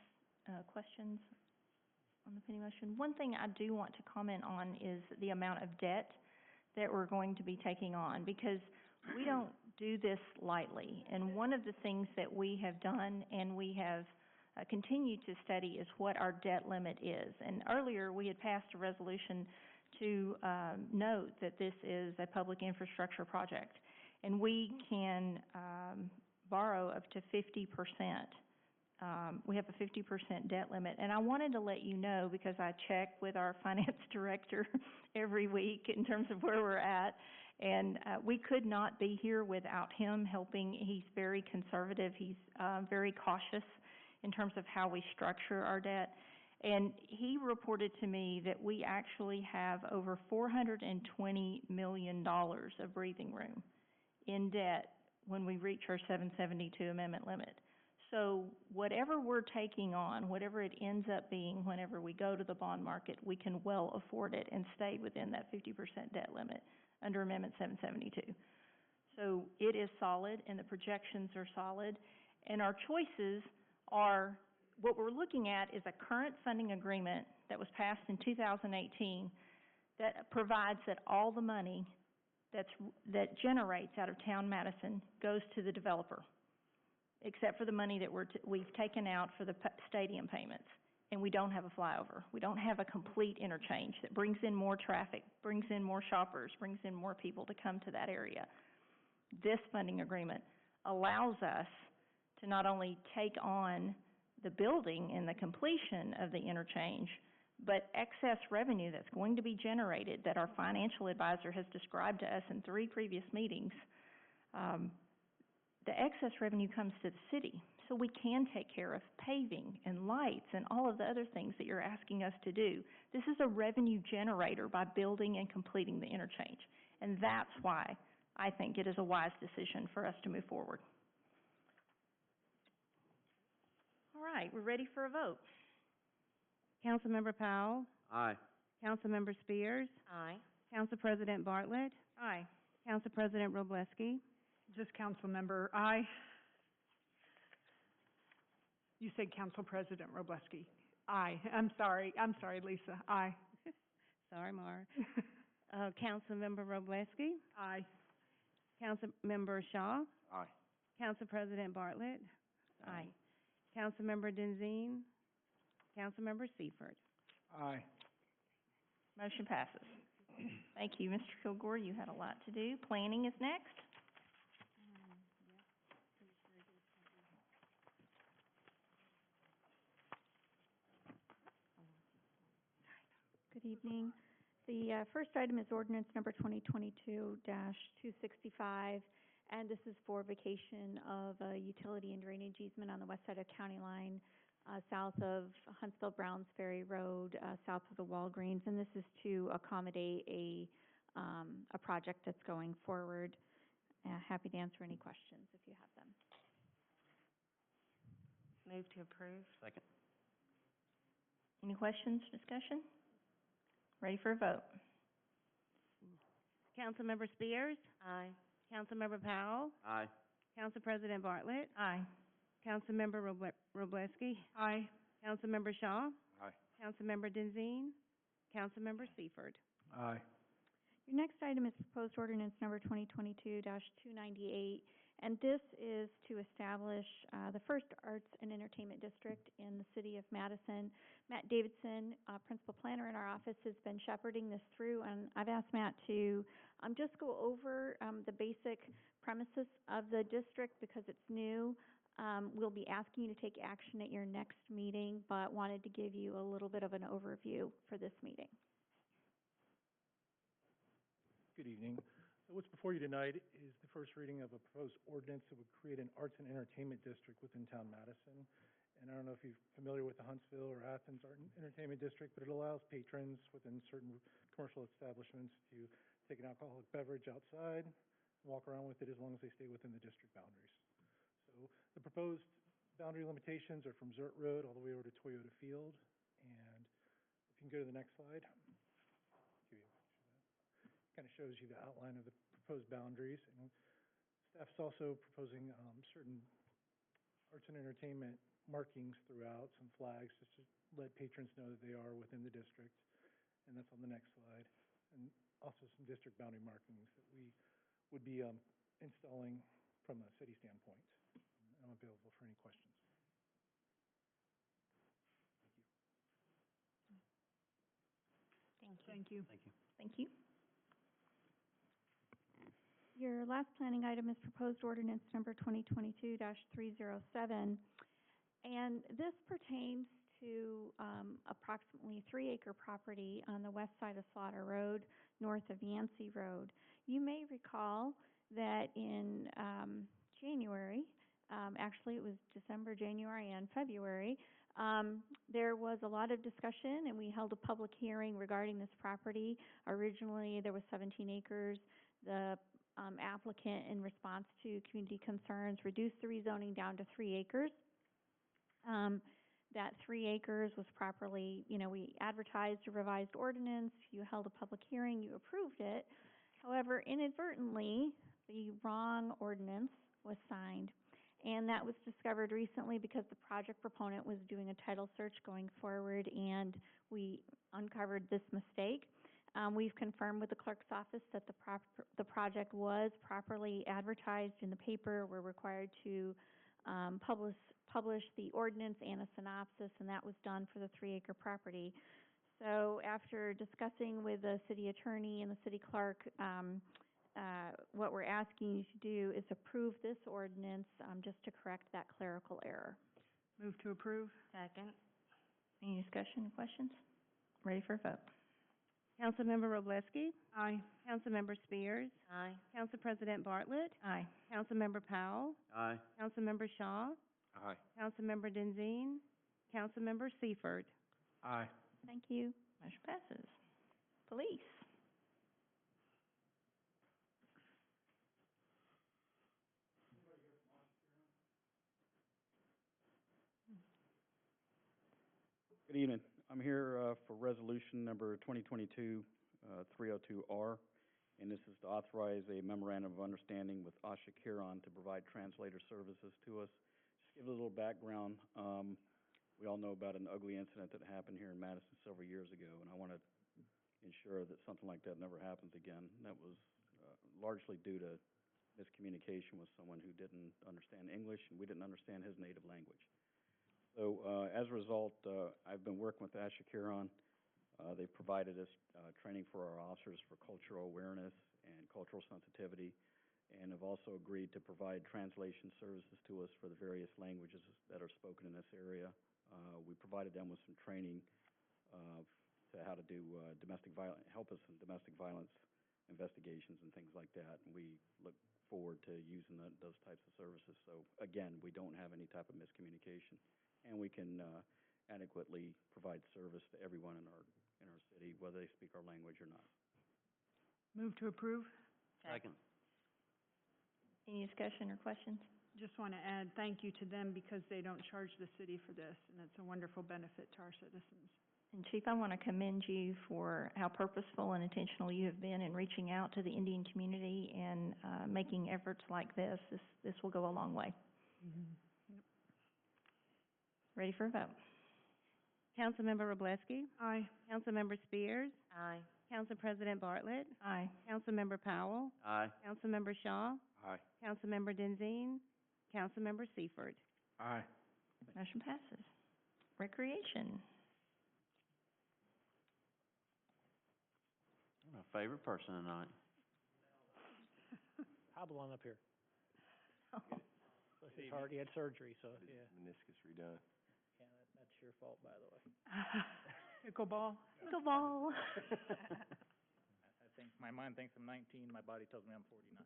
questions on the penny motion? One thing I do want to comment on is the amount of debt that we're going to be taking on, because we don't do this lightly. And one of the things that we have done and we have continued to study is what our debt limit is. And earlier we had passed a resolution to note that this is a public infrastructure project, and we can borrow up to 50%. We have a 50% debt limit, and I wanted to let you know, because I check with our finance director every week in terms of where we're at, and we could not be here without him helping. He's very conservative. He's very cautious in terms of how we structure our debt, and he reported to me that we actually have over $420 million of breathing room in debt when we reach our 772 amendment limit. So whatever we're taking on, whatever it ends up being whenever we go to the bond market, we can well afford it and stay within that 50% debt limit under Amendment 772. So it is solid, and the projections are solid, and our choices are, what we're looking at is a current funding agreement that was passed in 2018 that provides that all the money that generates out of Town Madison goes to the developer, except for the money that we've taken out for the stadium payments. And we don't have a flyover. We don't have a complete interchange that brings in more traffic, brings in more shoppers, brings in more people to come to that area. This funding agreement allows us to not only take on the building and the completion of the interchange, but excess revenue that's going to be generated that our financial advisor has described to us in 3 previous meetings. the excess revenue comes to the city. So we can take care of paving and lights and all of the other things that you're asking us to do. This is a revenue generator by building and completing the interchange. And that's why I think it is a wise decision for us to move forward. All right, we're ready for a vote. Councilmember Powell, Aye. Councilmember Spears, Aye. Council President Bartlett, Aye. Council President Wroblewski. Just Councilmember, aye. You said Council President Wroblewski. Aye. I'm sorry, Lisa. Aye. Sorry, Maura. Councilmember Wroblewski, Aye. Councilmember Shaw, Aye. Council President Bartlett, Aye. Councilmember Denzine, Councilmember Seifert. Aye. Motion passes. Thank you, Mr. Kilgore. You had a lot to do. Planning is next. Good evening. The first item is ordinance number 2022-265, and this is for vacation of a utility and drainage easement on the west side of county line, south of Huntsville-Browns Ferry Road, south of the Walgreens, and this is to accommodate a project that's going forward. Happy to answer any questions if you have them. Move to approve. Second. Any questions, discussion? Ready for a vote. Councilmember Spears, Aye. Councilmember Powell, Aye. Council President Bartlett, Aye. Councilmember Wroblewski, Aye. Councilmember Shaw, Aye. Councilmember Denzine, Councilmember Seifert. Aye. Your next item is proposed ordinance number 2022-298, and this is to establish the first arts and entertainment district in the city of Madison. Matt Davidson, principal planner in our office, has been shepherding this through, and I've asked Matt to just go over the basic premises of the district because it's new. We'll be asking you to take action at your next meeting, but wanted to give you a little bit of an overview for this meeting. Good evening. So what's before you tonight is the first reading of a proposed ordinance that would create an arts and entertainment district within town Madison. And I don't know if you're familiar with the Huntsville or Athens Art and Entertainment District, but it allows patrons within certain commercial establishments to take an alcoholic beverage outside, walk around with it as long as they stay within the district boundaries. So the proposed boundary limitations are from Zert Road all the way over to Toyota Field. And if you can go to the next slide. Kind of shows you the outline of the proposed boundaries. And staff's also proposing certain arts and entertainment markings throughout, some flags, just to let patrons know that they are within the district. And that's on the next slide. And also some district boundary markings that we would be installing from a city standpoint. I'm available for any questions. Thank you. Thank you. Thank you. Your last planning item is proposed ordinance number 2022-307, and this pertains to approximately 3-acre property on the west side of Slaughter Road, north of Yancey Road. You may recall that in January, actually it was December, January, and February, there was a lot of discussion, and we held a public hearing regarding this property. Originally, there was 17 acres. The applicant, in response to community concerns, reduced the rezoning down to 3 acres. That 3 acres was properly, we advertised a revised ordinance, you held a public hearing, you approved it. However, inadvertently, the wrong ordinance was signed. And that was discovered recently because the project proponent was doing a title search going forward, and we uncovered this mistake. We've confirmed with the clerk's office that the project was properly advertised in the paper. We're required to publish the ordinance and a synopsis, and that was done for the 3-acre property. So after discussing with the city attorney and the city clerk, what we're asking you to do is approve this ordinance just to correct that clerical error. Move to approve. Second. Any discussion, questions? Ready for a vote. Councilmember Wroblewski, Aye. Councilmember Spears, Aye. Council President Bartlett, Aye. Councilmember Powell, Aye. Councilmember Shaw, Aye. Councilmember Denzine, Councilmember Seifert. Aye. Thank you. Motion passes. Police. Good evening. I'm here for resolution number 2022-302R, and this is to authorize a memorandum of understanding with Asha Kiran to provide translator services to us. Just give a little background. We all know about an ugly incident that happened here in Madison several years ago, and I want to ensure that something like that never happens again. That was largely due to miscommunication with someone who didn't understand English, and we didn't understand his native language. So as a result, I've been working with Asha Kiran. They've provided us training for our officers for cultural awareness and cultural sensitivity, and have also agreed to provide translation services to us for the various languages that are spoken in this area. We provided them with some training to how to do help us in domestic violence investigations and things like that, and we look forward to using those types of services. So again, we don't have any type of miscommunication, and we can adequately provide service to everyone in our city, whether they speak our language or not. Move to approve. Second. Any discussion or questions? Just want to add thank you to them because they don't charge the city for this, and it's a wonderful benefit to our citizens. And Chief, I want to commend you for how purposeful and intentional you have been in reaching out to the Indian community and making efforts like this. This will go a long way. Mm-hmm. Ready for a vote? Councilmember Wroblewski, Aye. Councilmember Spears, Aye. Council President Bartlett, Aye. Councilmember Powell, Aye. Councilmember Shaw, Aye. Councilmember Denzine, Councilmember Seifert. Aye. Motion passes. Recreation. My favorite person tonight. Hobble on up here. So he's already had surgery, so, yeah. Meniscus redone. Yeah, that's your fault, by the way. Pickleball. Pickleball. I think, my mind thinks I'm 19, my body tells me I'm 49.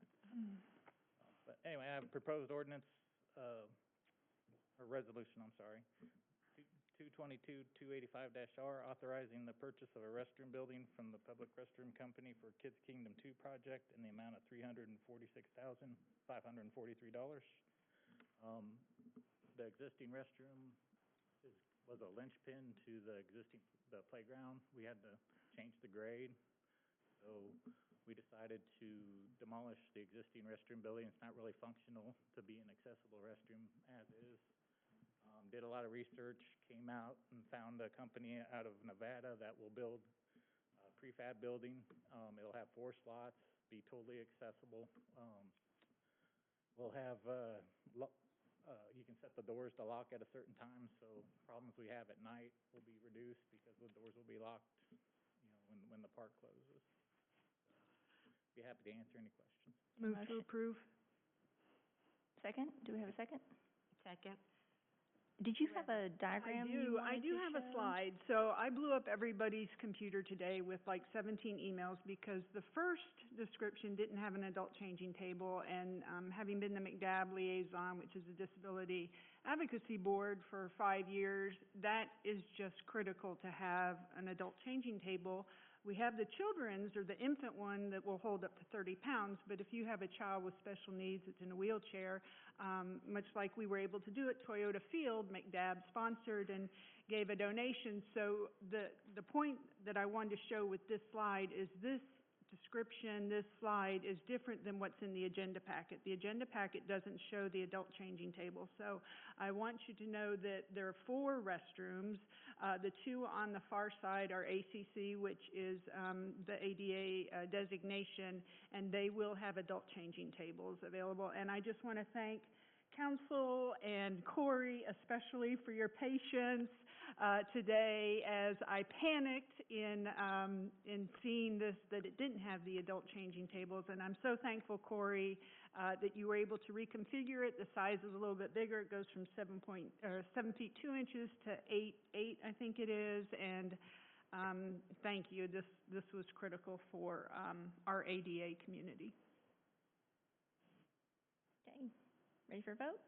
But anyway, I have a proposed ordinance, or resolution, I'm sorry, 222-285-R, authorizing the purchase of a restroom building from the Public Restroom Company for Kids Kingdom 2 project in the amount of $346,543. The existing restroom was a linchpin to the playground. We had to change the grade, so we decided to demolish the existing restroom building. It's not really functional to be an accessible restroom as is. Did a lot of research, came out and found a company out of Nevada that will build a prefab building. It'll have 4 slots, be totally accessible. We'll have, you can set the doors to lock at a certain time, so problems we have at night will be reduced because the doors will be locked, when the park closes. Be happy to answer any questions. Move to approve. Second? Do we have a second? Second. Did you have a diagram you I wanted do to have a show? slide. So I blew up everybody's computer today with like 17 emails because the first description didn't have an adult changing table, and having been the McDab liaison, which is a disability advocacy board for 5 years, that is just critical to have an adult changing table. We have the children's or the infant one that will hold up to 30 pounds, but if you have a child with special needs that's in a wheelchair, much like we were able to do at Toyota Field, McDab sponsored and gave a donation. So the point that I wanted to show with this slide is this description, this slide is different than what's in the agenda packet. The agenda packet doesn't show the adult changing table. So I want you to know that there are 4 restrooms. The 2 on the far side are ACC, which is the ADA designation, and they will have adult changing tables available. And I just want to thank council and Corey especially for your patience today as I panicked in seeing this, that it didn't have the adult changing tables. And I'm so thankful, Corey, that you were able to reconfigure it. The size is a little bit bigger. It goes from 7 feet 2 inches to 8, I think it is. And Thank you. This was critical for, our ADA community. Okay, ready for a vote?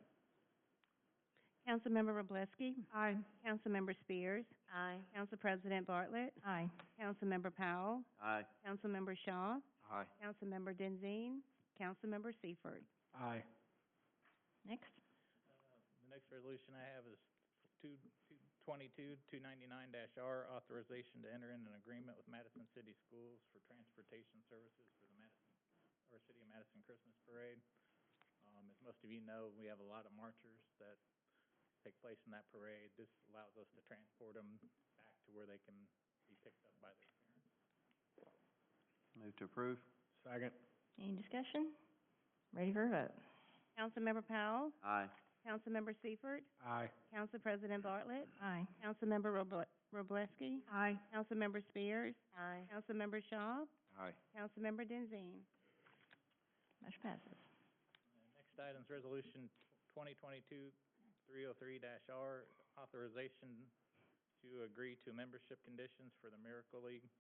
Councilmember Wroblewski. Aye. Councilmember Spears. Aye. Council President Bartlett. Aye. Councilmember Powell. Aye. Councilmember Shaw. Aye. Councilmember Denzine. Councilmember Seifert. Aye. Next. The next resolution I have is 299-R, authorization to enter in an agreement with Madison City Schools for transportation services for the City of Madison Christmas Parade. As most of you know, we have a lot of marchers that take place in that parade. This allows us to transport them back to where they can be picked up by their parents. Move to approve. Second. Any discussion? Ready for a vote? Councilmember Powell. Aye. Councilmember Seifert. Aye. Council President Bartlett. Aye. Councilmember Wroblewski. Aye. Councilmember Spears. Aye. Councilmember Shaw. Aye. Councilmember Denzine. Motion passes. Next item is Resolution 2022-303-R, authorization to agree to membership conditions for the Miracle League.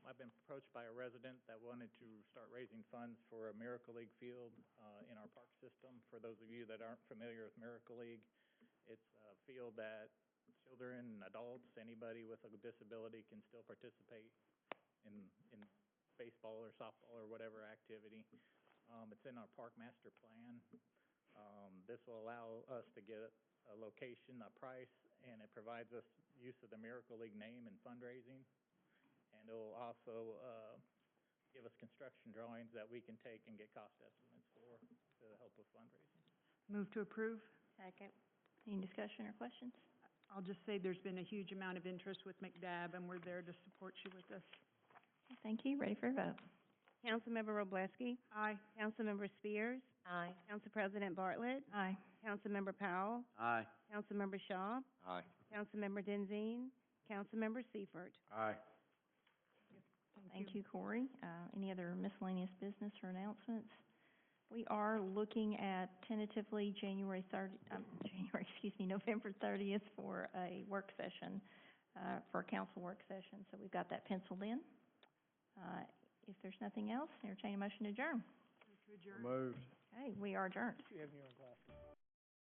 I've been approached by a resident that wanted to start raising funds for a Miracle League field in our park system. For those of you that aren't familiar with Miracle League, it's a field that children, adults, anybody with a disability can still participate in baseball or softball or whatever activity. It's in our park master plan. This will allow us to get a location, a price, and it provides us use of the Miracle League name and fundraising. And it will also give us construction drawings that we can take and get cost estimates for to help with fundraising. Move to approve. Second. Any discussion or questions? I'll just say there's been a huge amount of interest with McDab, and we're there to support you with this. Thank you. Ready for a vote? Councilmember Wroblewski. Aye. Councilmember Spears. Aye. Council President Bartlett. Aye. Councilmember Powell. Aye. Councilmember Shaw. Aye. Councilmember Denzine. Councilmember Seifert. Aye. Thank you, Corey. Any other miscellaneous business or announcements? We are looking at tentatively November 30th for a work session, for a council work session. So we've got that penciled in. If there's nothing else, entertain a motion to adjourn. Moved. Okay, we are adjourned. You have your own class.